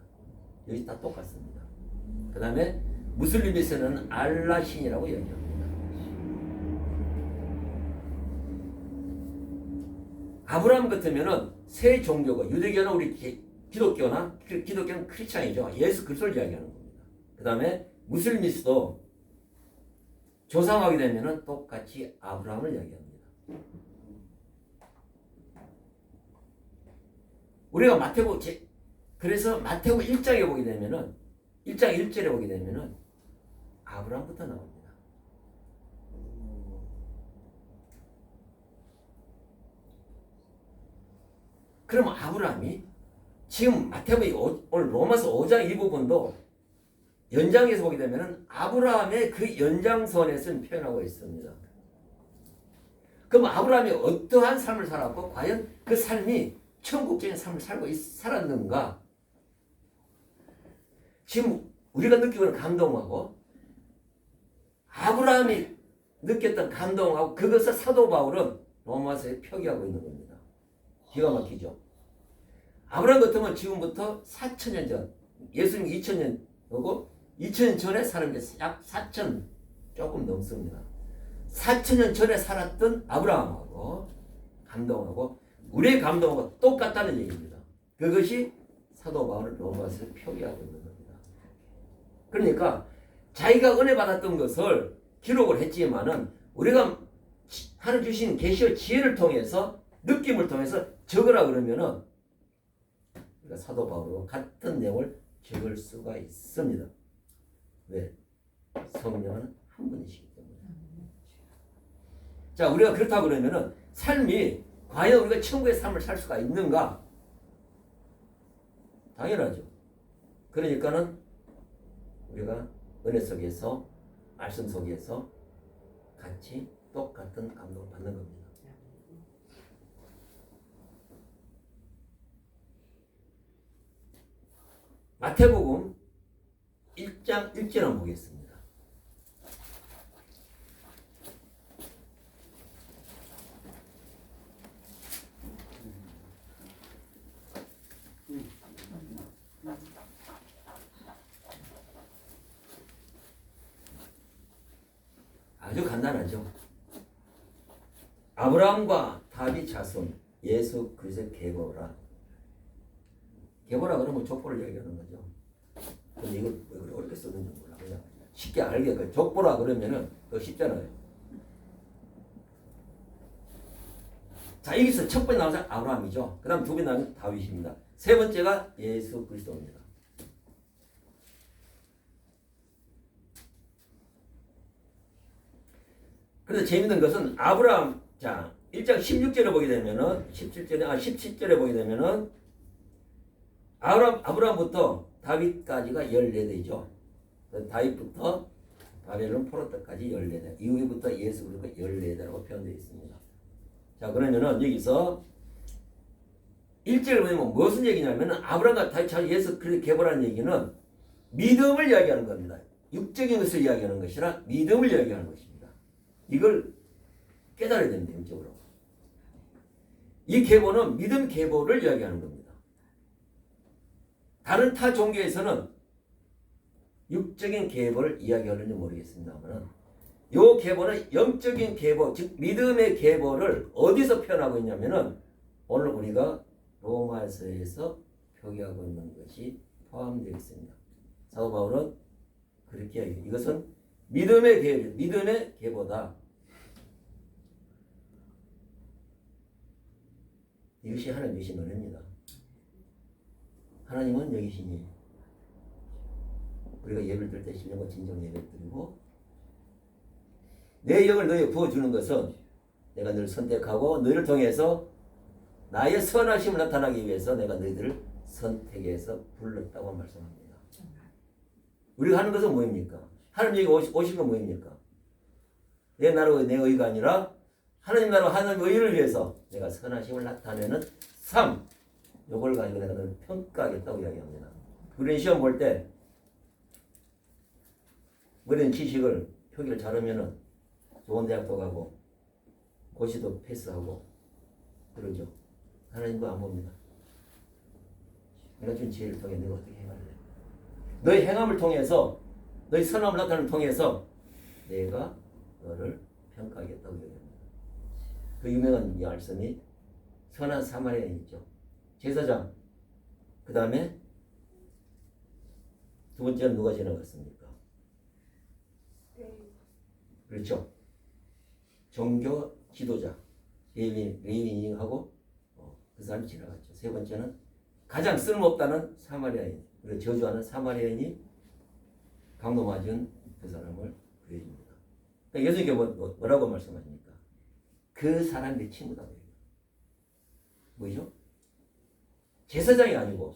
여기 다 똑같습니다. 그 다음에 무슬림에서는 알라신이라고 이야기합니다. 아브라함 같으면은 새 종교가 유대교나 우리 기독교나 기독교는 크리스찬이죠. 예수 그리스도를 이야기하는 겁니다. 그 다음에 무슬림에서도 조상하게 되면은 똑같이 아브라함을 이야기합니다. 우리가 그래서 마태복음 1장에 보게 되면은 1장 1절에 보게 되면은 아브라함부터 나옵니다. 그럼 아브라함이 지금 마태복음 오늘 로마서 5장 이 부분도 연장해서 보게 되면은 아브라함의 그 연장선에서 표현하고 있습니다. 그럼 아브라함이 어떠한 삶을 살았고 과연 그 삶이 천국적인 삶을 살았는가? 지금 우리가 느끼는 감동하고 아브라함이 느꼈던 감동하고 그것을 사도 바울은 로마서에 표기하고 있는 겁니다. 기가 막히죠. 아브라함 같으면 지금부터 4,000년 전, 예수님 2,000년이고 2,000년 전에 사는 게 약 4,000 조금 넘습니다. 4,000년 전에 살았던 아브라함하고 감동하고 우리의 감동하고 똑같다는 얘기입니다. 그것이 사도 바울은 로마서에 표기하고 있는 겁니다. 그러니까 자기가 은혜 받았던 것을 기록을 했지만은 우리가 하나님 주신 계시의 지혜를 통해서 느낌을 통해서 적으라 그러면은 우리가 사도 바울과 같은 내용을 적을 수가 있습니다. 왜? 성령은 한 분이시기 때문에. 자, 우리가 그렇다고 그러면은 삶이 과연 우리가 천국의 삶을 살 수가 있는가? 당연하죠. 그러니까는 우리가 은혜 속에서 말씀 속에서 같이 똑같은 감동을 받는 겁니다. 마태복음 1장 1절 한번 보겠습니다. 아주 간단하죠. 아브라함과 다윗 자손 예수 그리스도의 계보라. 계보라 그러면 족보를 얘기하는 거죠. 근데 이거 왜 그렇게 어렵게 썼는지 몰라. 그냥 쉽게 알게 족보라 그러면은 더 쉽잖아요. 자, 여기서 첫 번째 나온 사람 아브라함이죠. 그 다음 두 번째 나온 다윗입니다. 세 번째가 예수 그리스도입니다. 그런데 재밌는 것은 아브라함, 자, 1장 16절에 보게 되면은 17절에 보게 되면은 아브라함부터 다윗까지가 14대죠. 다윗부터 바벨론 포로 때까지 14대. 이후부터 예수 그리스도가 14대라고 표현되어 있습니다. 자, 그러면은 여기서 1절을 보면 무슨 얘기냐면은 아브라함과 다윗 예수 그리스도 계보라는 얘기는 믿음을 이야기하는 겁니다. 육적인 것을 이야기하는 것이라 믿음을 이야기하는 것입니다. 이걸 깨달아야 됩니다. 영적으로. 이 계보는 믿음 계보를 이야기하는 겁니다. 다른 타 종교에서는 육적인 계보를 이야기하는지 모르겠습니다만 이 계보는 영적인 계보, 즉 믿음의 계보를 어디서 표현하고 있냐면은 오늘 우리가 로마서에서 표기하고 있는 것이 포함되어 있습니다. 사도 바울은 그렇게 이야기해요. 이것은 믿음의 계보다. 이것이 하나님의 은혜입니다. 하나님은 여기시니 우리가 예배를 드릴 때 신령과 진정 예배를 드리고 내 영을 너희에 부어주는 것은 내가 너를 선택하고 너희를 통해서 나의 선하심을 나타나기 위해서 내가 너희들을 선택해서 불렀다고 말씀합니다. 우리가 하는 것은 뭐입니까? 하나님 여기 오신 건 뭐입니까? 내 나라와 내 의가 아니라 하나님 나라와 하나님 의를 위해서 내가 선하심을 나타내는 삶, 요걸 가지고 내가 너를 평가하겠다고 이야기합니다. 우리는 시험 볼 때 우리는 지식을 표기를 잘하면은 좋은 대학도 가고 고시도 패스하고 그러죠. 하나님도 안 봅니다. 내가 준 지혜를 통해 내가 어떻게 행할래? 너의 행함을 통해서 너의 선함을 나타내는 통해서 내가 너를 평가하겠다고 얘기합니다. 그 유명한 말씀이 선한 사마리아인 있죠. 제사장. 그 다음에 두 번째는 누가 지나갔습니까? 그렇죠. 종교 지도자 레위인하고 그 사람이 지나갔죠. 세 번째는 가장 쓸모없다는 사마리아인, 그리고 저주하는 사마리아인이 강도 맞은 그 사람을 구해줍니다. 그러니까 예수님께 뭐라고 말씀하십니까? 그 사람이 내 친구다. 뭐죠? 제사장이 아니고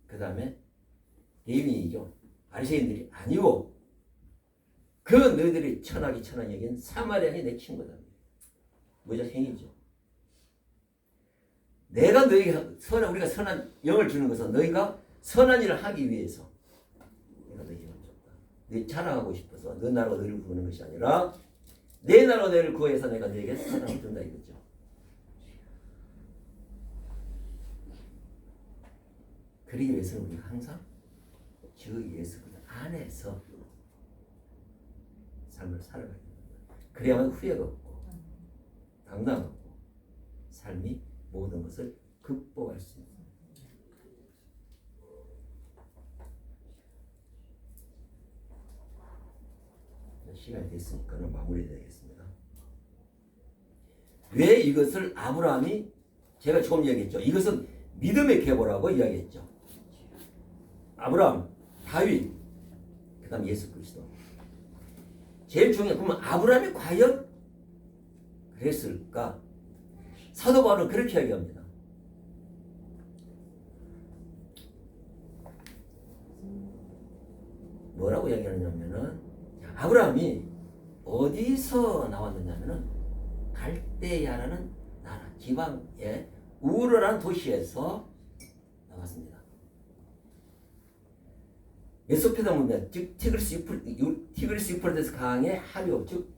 그 다음에 레위인이죠. 바리새인들이 아니고 그 너희들이 천하기 천한 여긴 사마리아인이 내 친구다. 뭐죠? 행위죠. 내가 너희가 우리가 선한 영을 주는 것은 너희가 선한 일을 하기 위해서 내가 너희에게 줬다. 너희 자랑하고 싶어서 너 나라가 너희를 구하는 것이 아니라 내 나라가 너희를 구해서 내가 너희에게 선함을 준다 이거죠. 그러기 위해서는 우리가 항상 주 예수 그리스도 안에서 삶을 살아가야 됩니다. 그래야만 후회가 없고 당당하고 삶이 모든 것을 극복할 수 있습니다. 시간이 됐으니까 마무리해야겠습니다. 왜 이것을 아브라함이 제가 조금 얘기했죠. 이것은 믿음의 계보라고 이야기했죠. 아브라함, 다윗, 그 다음 예수 그리스도. 제일 중요한 그러면 아브라함이 과연 그랬을까? 사도 바울은 그렇게 이야기합니다. 뭐라고 이야기하느냐면은 아브라함이 어디서 나왔느냐면은 갈대야라는 나라 지방의 우르라는 도시에서 나왔습니다. 메소포타미아 즉 티그리스 유프라테스 강의 하류 즉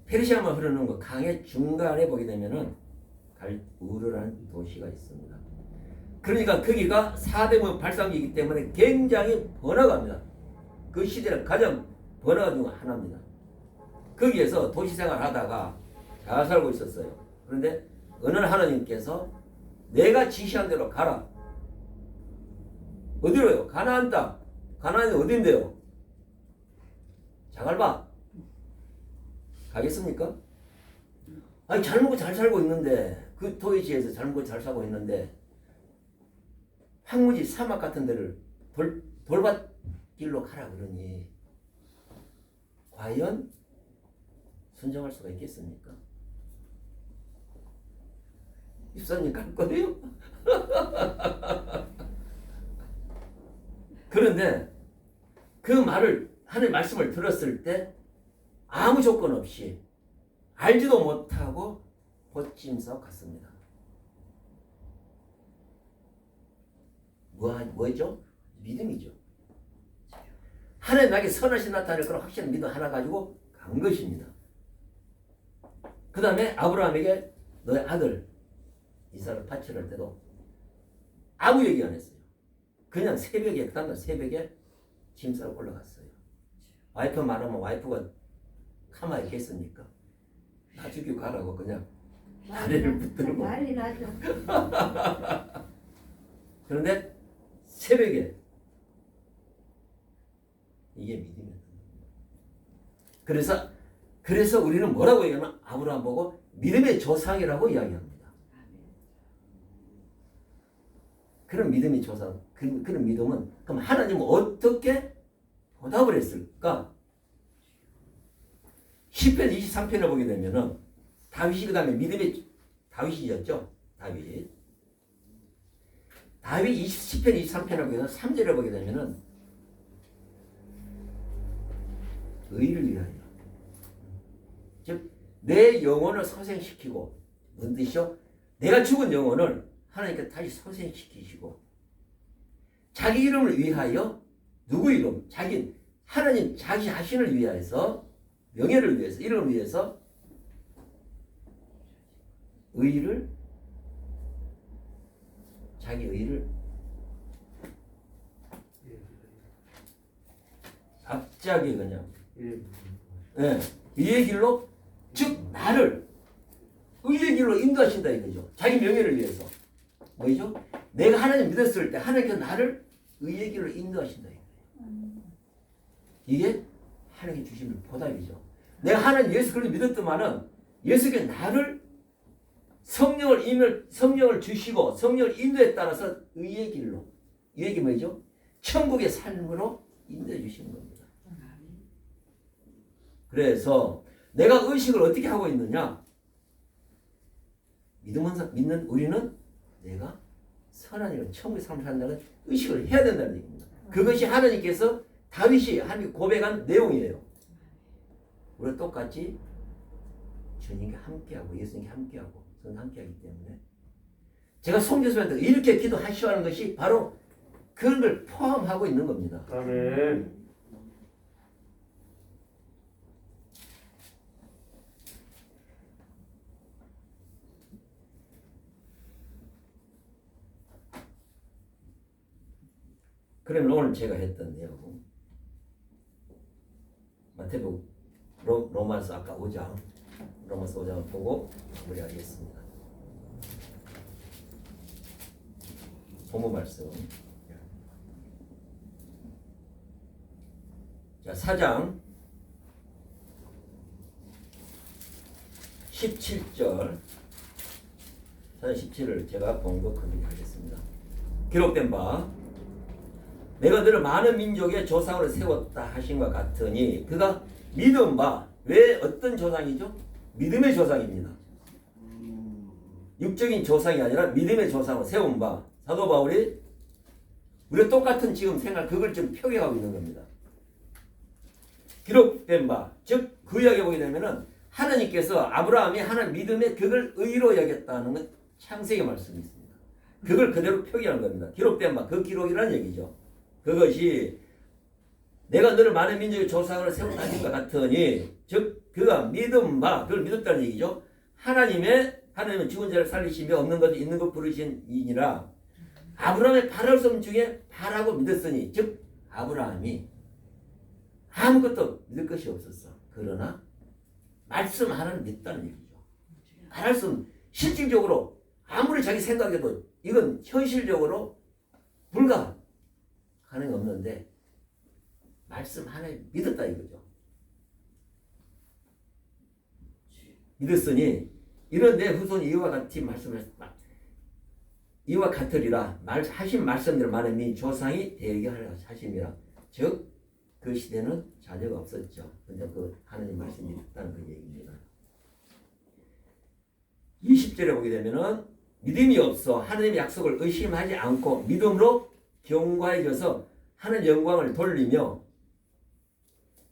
페르시아만 흐르는 그 강의 중간에 보게 되면은 우르라는 도시가 있습니다. 그러니까 거기가 사대문 발상기이기 때문에 굉장히 번화가입니다. 그 시대는 가장 번화가 중 하나입니다. 거기에서 도시생활 하다가 잘 살고 있었어요. 그런데 어느 날 하나님께서 내가 지시한 대로 가라. 어디로요? 가나안 땅. 가나안이 어딘데요? 자갈바. 가겠습니까? 아니 잘 먹고 잘 살고 있는데 그 도시에서 잘 먹고 잘 살고 있는데 황무지 사막 같은 데를 돌밭길로 가라 그러니 과연 순종할 수가 있겠습니까? 입사님 갈 거예요? 그런데 그 말을 하나님의 말씀을 들었을 때 아무 조건 없이 알지도 못하고 보침서 갔습니다. 뭐죠? 믿음이죠. 하나님 나에게 선하신 나타낼 그런 확실한 믿음 하나 가지고 간 것입니다. 그 다음에 아브라함에게 너의 아들 이삭을 바치려 할 때도 아무 얘기 안 했어요. 그냥 새벽에 그 다음날 새벽에 짐 싸고 올라갔어요. 와이프 말하면 와이프가 가만히 있겠습니까? 나 죽이고 가라고 그냥 다리를 붙들고 난리 나죠. 그런데 새벽에 이게 믿음이었던 겁니다. 그래서 우리는 뭐라고 얘기하면 아브라함 보고 믿음의 조상이라고 이야기합니다. 그런 믿음의 조상, 그런 믿음은 그럼 하나님은 어떻게 보답을 했을까? 10편 23편을 보게 되면은 다윗이 그 다음에 믿음의 다윗이었죠. 다윗 10편 23편을 보게 되면 3절을 보게 되면은 의를 위하여 즉 내 영혼을 소생시키고 뭔 뜻이요? 내가 죽은 영혼을 하나님께 다시 소생시키시고 자기 이름을 위하여 누구 이름? 하나님 자기 자신을 위해서 명예를 위해서 이름을 위해서 자기 의를 갑자기 그냥 의의 길로 즉 나를 의의 길로 인도하신다 이거죠. 자기 명예를 위해서 뭐죠? 내가 하나님 믿었을 때 하나님께서 나를 의의 길로 인도하신다 이거예요. 이게 하나님께 주시는 보답이죠. 내가 하나님 예수 그리스도 믿었더만은 예수께서 나를 성령을 주시고 성령을 인도에 따라서 의의 길로 의의 길 뭐죠? 천국의 삶으로 인도해 주시는 겁니다. 그래서 내가 의식을 어떻게 하고 있느냐? 믿는 우리는 내가 선한 일을 천국의 삶을 산다는 의식을 해야 된다는 얘기입니다. 그것이 하나님께서 다윗이 하나님 고백한 내용이에요. 우리가 똑같이 주님과 함께하고 예수님과 함께하고 저는 함께하기 때문에 제가 송교수한테 이렇게 기도하시오 하는 것이 바로 그런 걸 포함하고 있는 겁니다. 아멘. 그러면 오늘 제가 했던 내용 마태복음 로마서 아까 5장 로마서 5장을 보고 마무리하겠습니다. 본문 말씀 자 4장 17절 4장 17을 제가 봉독하도록 하겠습니다. 기록된 바 내가 너를 많은 민족의 조상으로 세웠다 하신 것 같으니 그가 믿음 바 왜 어떤 조상이죠? 믿음의 조상입니다. 육적인 조상이 아니라 믿음의 조상으로 세운 바 사도 바울이 우리가 똑같은 지금 생각 그걸 좀 표기하고 있는 겁니다. 기록된 바 즉 그 이야기 보게 되면은 하나님께서 아브라함이 하나님 믿음의 그걸 의로 여겼다는 건 창세기 말씀이 있습니다. 그걸 그대로 표기하는 겁니다. 기록된 바 그 기록이라는 얘기죠. 그것이 내가 너를 많은 민족의 조상으로 세웠다 하신 것 같으니 즉 그가 믿음 바 그걸 믿었다는 얘기죠. 하나님은 죽은 자를 살리시며 없는 것도 있는 것 부르신 이니라. 아브라함의 바랄 수 없는 중에 바라고 믿었으니 즉 아브라함이 아무것도 믿을 것이 없었어. 그러나 말씀 하나는 믿다는 얘기죠. 바랄 수 없는 실질적으로 아무리 자기 생각해도 이건 현실적으로 불가 가능이 없는데 말씀 하나에 믿었다 이거죠. 믿었으니 이런 내 후손이 이와 같이 말씀하셨다. 이와 같으리라 하신 말씀대로 많은 민 조상이 되게 하심이라. 즉 그 시대는 자녀가 없었죠. 근데 그 하나님 말씀이 있다는 그 얘기입니다. 20절에 보게 되면은 믿음이 없어 하나님의 약속을 의심하지 않고 믿음으로 견고해져서 하나님 영광을 돌리며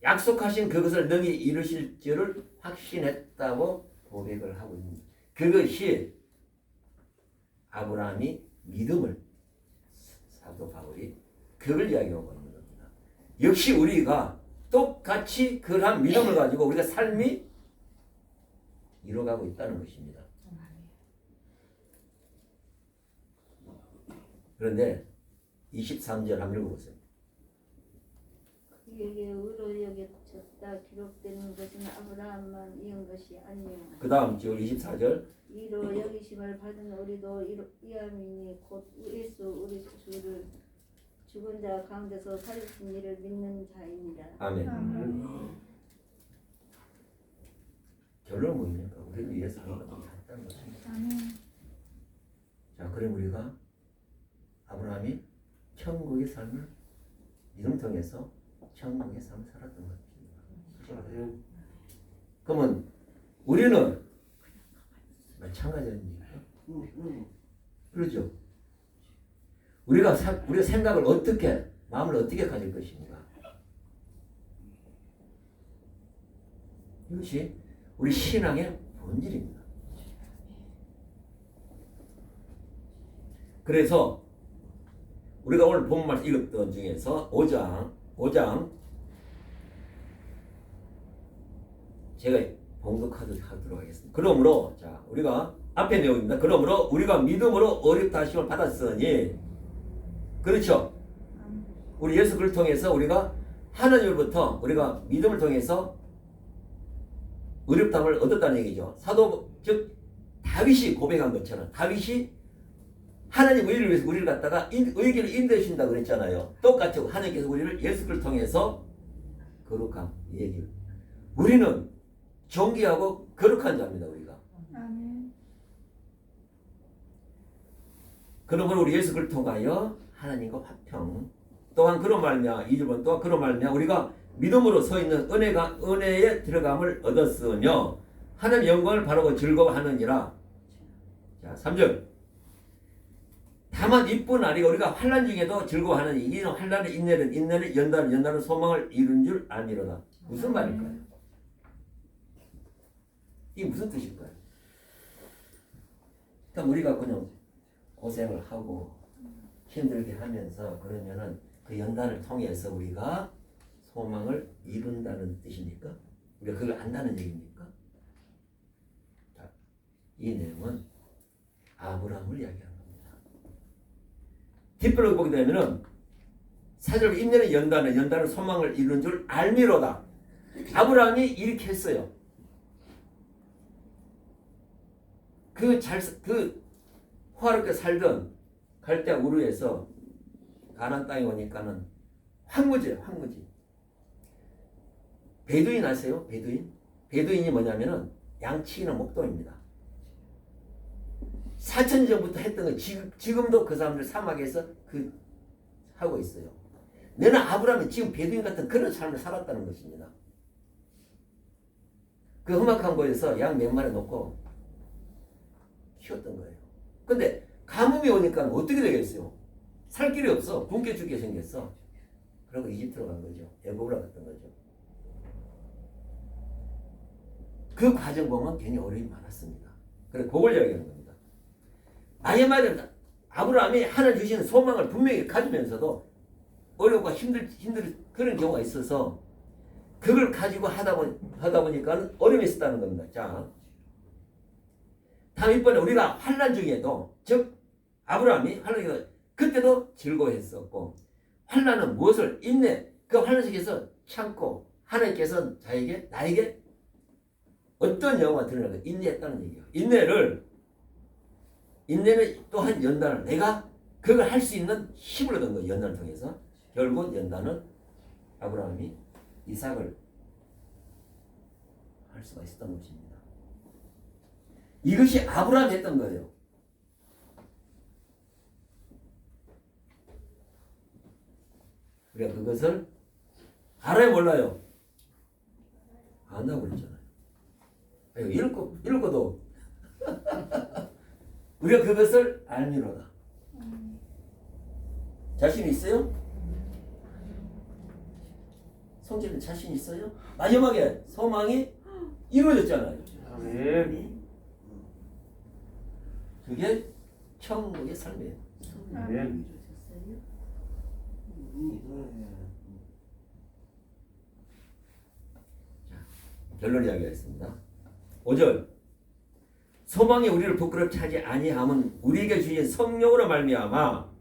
약속하신 그것을 능히 이루실 줄을 확신했다고 고백을 하고 있습니다. 그것이 아브라함이 믿음을 사도 바울이 그걸 이야기하고 있는 겁니다. 역시 우리가 똑같이 그러한 믿음을 가지고 우리가 삶이 이뤄가고 있다는 것입니다. 그런데 23절 한번 읽어보세요. 그에게 의로 여겨졌다 기록되는 것은 아브라함만 이은 것이 아니요 그 다음 절 24절 이로 여기심을 받은 우리도 이함이니 곧 예수 우리 주를 죽은 자 가운데서 살리신 이를 믿는 자입니다. 아멘. 결론은 뭡니까? 우리는 예수 하나님과 같다는 것입니다. 자, 그럼 우리가 아브라함이 천국의 삶을 믿음 통해서 천국의 삶을 살았던 것입니다. 그러면 우리는 마찬가지 아닙니까? 그렇죠? 우리가 생각을 어떻게 마음을 어떻게 가질 것인가? 이것이 우리 신앙의 본질입니다. 그래서 우리가 오늘 본 말씀 읽었던 중에서 5장 제가 봉독하도록 하겠습니다. 그러므로 자 우리가 앞에 내용입니다. 그러므로 우리가 믿음으로 어렵다 하심을 받았으니 그렇죠. 우리 예수 그리스도를 통해서 우리가 하나님으로부터 우리가 믿음을 통해서 의롭다함을 얻었다는 얘기죠. 사도 즉 다윗이 고백한 것처럼 다윗이 하나님 의를 위해서 우리를 갖다가 의길을 인도해 주신다고 그랬잖아요. 똑같이 하나님께서 우리를 예수 그리스도를 통해서 거룩함 얘기를. 우리는 존귀하고 거룩한 자입니다. 우리가. 그러므로 우리 예수 그리스도를 통하여 하나님과 화평 또한 그런 말미암아 2절은 또한 그런 말미암아 우리가 믿음으로 서 있는 은혜에 들어감을 얻었으며 하나님 영광을 바라고 즐거워하느니라. 자 3절 다만 이뿐 아니고 우리가 환난 중에도 즐거워하느니 이는 환난의 인내는 연단은 소망을 이룬 줄 알미로다. 무슨 말일까요? 이게 무슨 뜻일까요? 그러니까 우리가 그냥 고생을 하고 힘들게 하면서 그러면은 그 연단을 통해서 우리가 소망을 이룬다는 뜻입니까? 우리가 그걸 안다는 얘기입니까? 자, 이 내용은 아브라함을 이야기하는 겁니다. 뒷부분을 보게 되면은 4절 인내는 연단은 소망을 이룬 줄 알미로다. 아브라함이 이렇게 했어요. 그 호화롭게 살던 갈대아 우르에서 가나안 땅에 오니까는 황무지예요. 황무지. 베두인 아세요? 베두인이 뭐냐면은 양치기는 목동입니다. 4,000년 전부터 했던 거 지금도 그 사람들 사막에서 하고 있어요. 너는 아브라함이 지금 베두인 같은 그런 삶을 살았다는 것입니다. 그 험악한 곳에서 양 몇 마리 놓고 키웠던 거예요. 근데 가뭄이 오니까 어떻게 되겠어요? 살 길이 없어. 굶겨 죽게 생겼어. 그리고 이집트로 간 거죠. 애굽으로 갔던 거죠. 그 과정 보면 괜히 어려움이 많았습니다. 그래 그걸 이야기하는 겁니다. 마지막에 아브라함이 하나님 주시는 소망을 분명히 가지면서도 어렵고 힘들 그런 경우가 있어서 그걸 가지고 하다 보니까 어려움이 있었다는 겁니다. 자, 다음 이번에 우리가 환난 중에도 즉 아브라함이 환난 중에 그때도 즐거워했었고 환난은 무엇을 인내 그 환난 속에서 참고 하나님께서 나에게 어떤 영화가 드러나고 인내했다는 얘기예요. 인내는 또한 연단을 내가 그걸 할 수 있는 힘을 얻은 거예요. 연단을 통해서 결국 연단은 아브라함이 이삭을 할 수가 있었던 것입니다. 이것이 아브라함이 했던 거예요. 우리가 그것을 알아요 몰라요? 안다고 그랬잖아요. 읽고도 우리가 그것을 알미로다. 자신 있어요? 성질은 자신 있어요? 마지막에 소망이 이루어졌잖아요. 아멘. 그게 천국의 삶이에요. 아멘. 결론 이야기하겠습니다. 5절 소망이 우리를 부끄럽게 하지 아니함은 우리에게 주신 성령으로 말미암아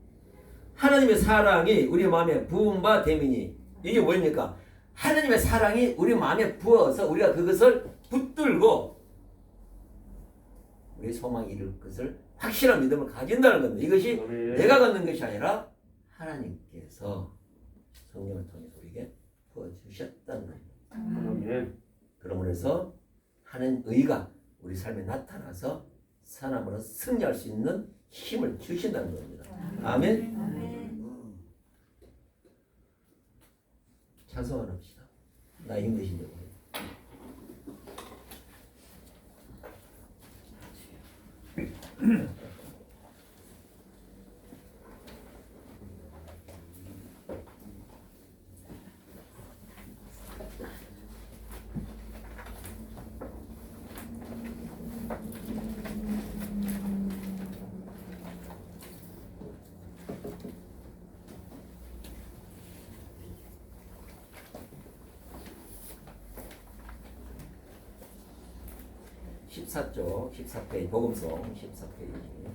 하나님의 사랑이 우리 마음에 부은 바 됨이니 이게 뭐입니까? 하나님의 사랑이 우리 마음에 부어서 우리가 그것을 붙들고 우리 소망이 이룰 것을 확실한 믿음을 가진다는 겁니다. 이것이 아멘. 내가 갖는 것이 아니라 하나님께서 성령을 통해서 우리에게 부어주셨다는 겁니다. 아멘. 그러므로 해서 하는 의가 우리 삶에 나타나서 사람으로 승리할 수 있는 힘을 주신다는 겁니다. 아멘. 아멘. 찬송을 합시다. 나 힘드시냐고. (14쪽) 14페이지 복음송 14페이지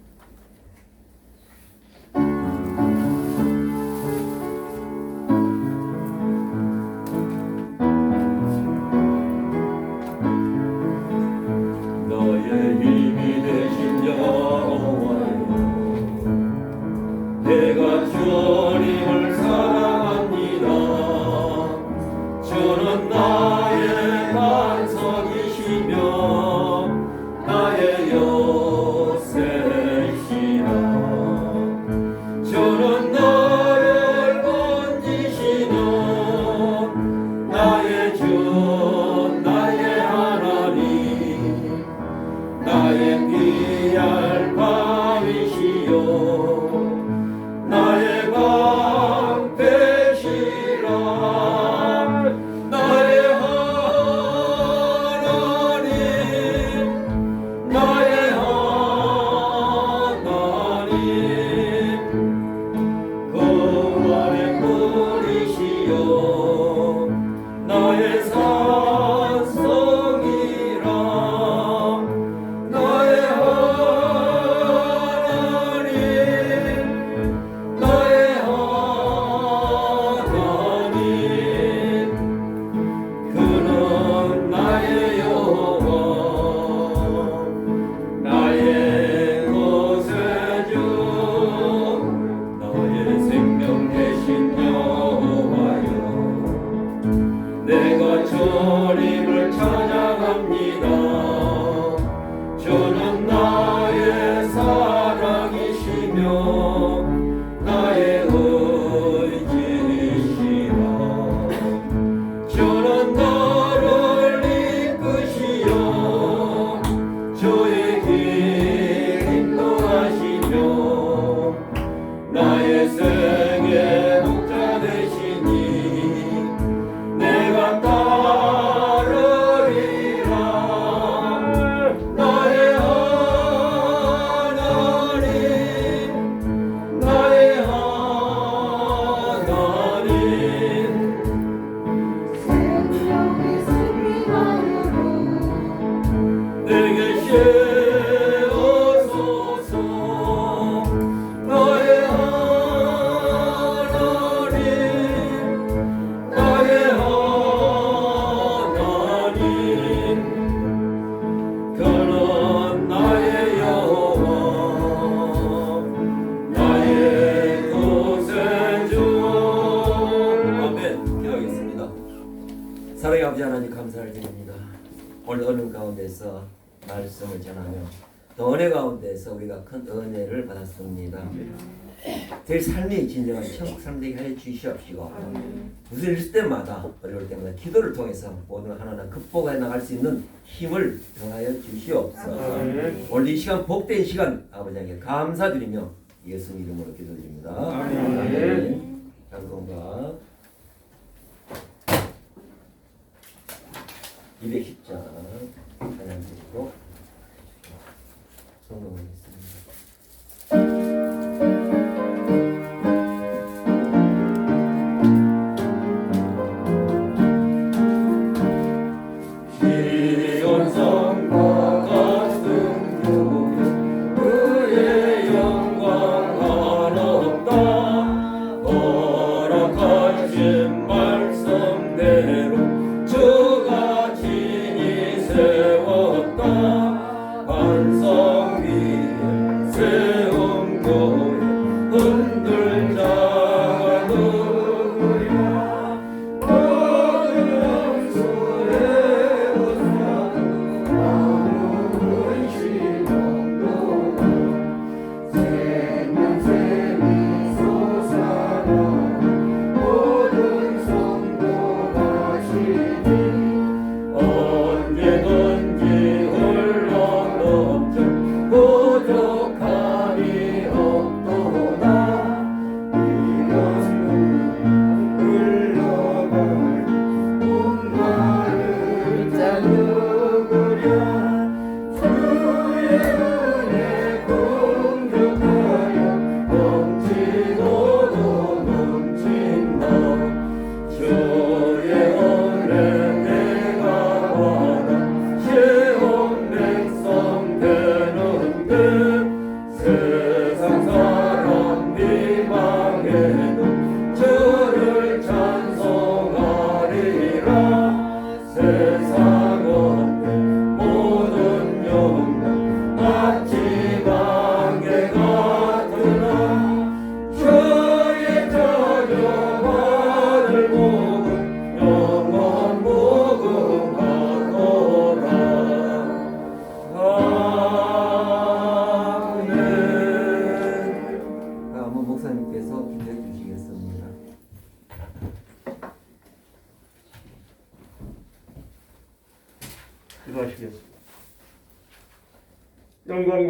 너의 힘이 되신 여호와여 내가 주님을 사랑합니다. 주는 나의 반석이시며 나의 요새 사랑의 아버지 하나님 감사를 드립니다. 오늘 어느 가운데서 말씀을 전하며 또 은혜 가운데서 우리가 큰 은혜를 받았습니다. 제 삶이 진정한 천국 삶 되게 하여 주시옵시고 무슨 일 있을 때마다 어려울 때마다 기도를 통해서 모든 하나하나 극복해 나갈 수 있는 힘을 더하여 주시옵소서. 오늘 이 시간 복된 시간 아버지에게 감사드리며 예수 이름으로 기도드립니다. 아멘. 장동가 210장 찬양 드리고 성공하겠습니다. 목사님께서 기도해 주시겠습니다. 기도하시겠습니다. 영광과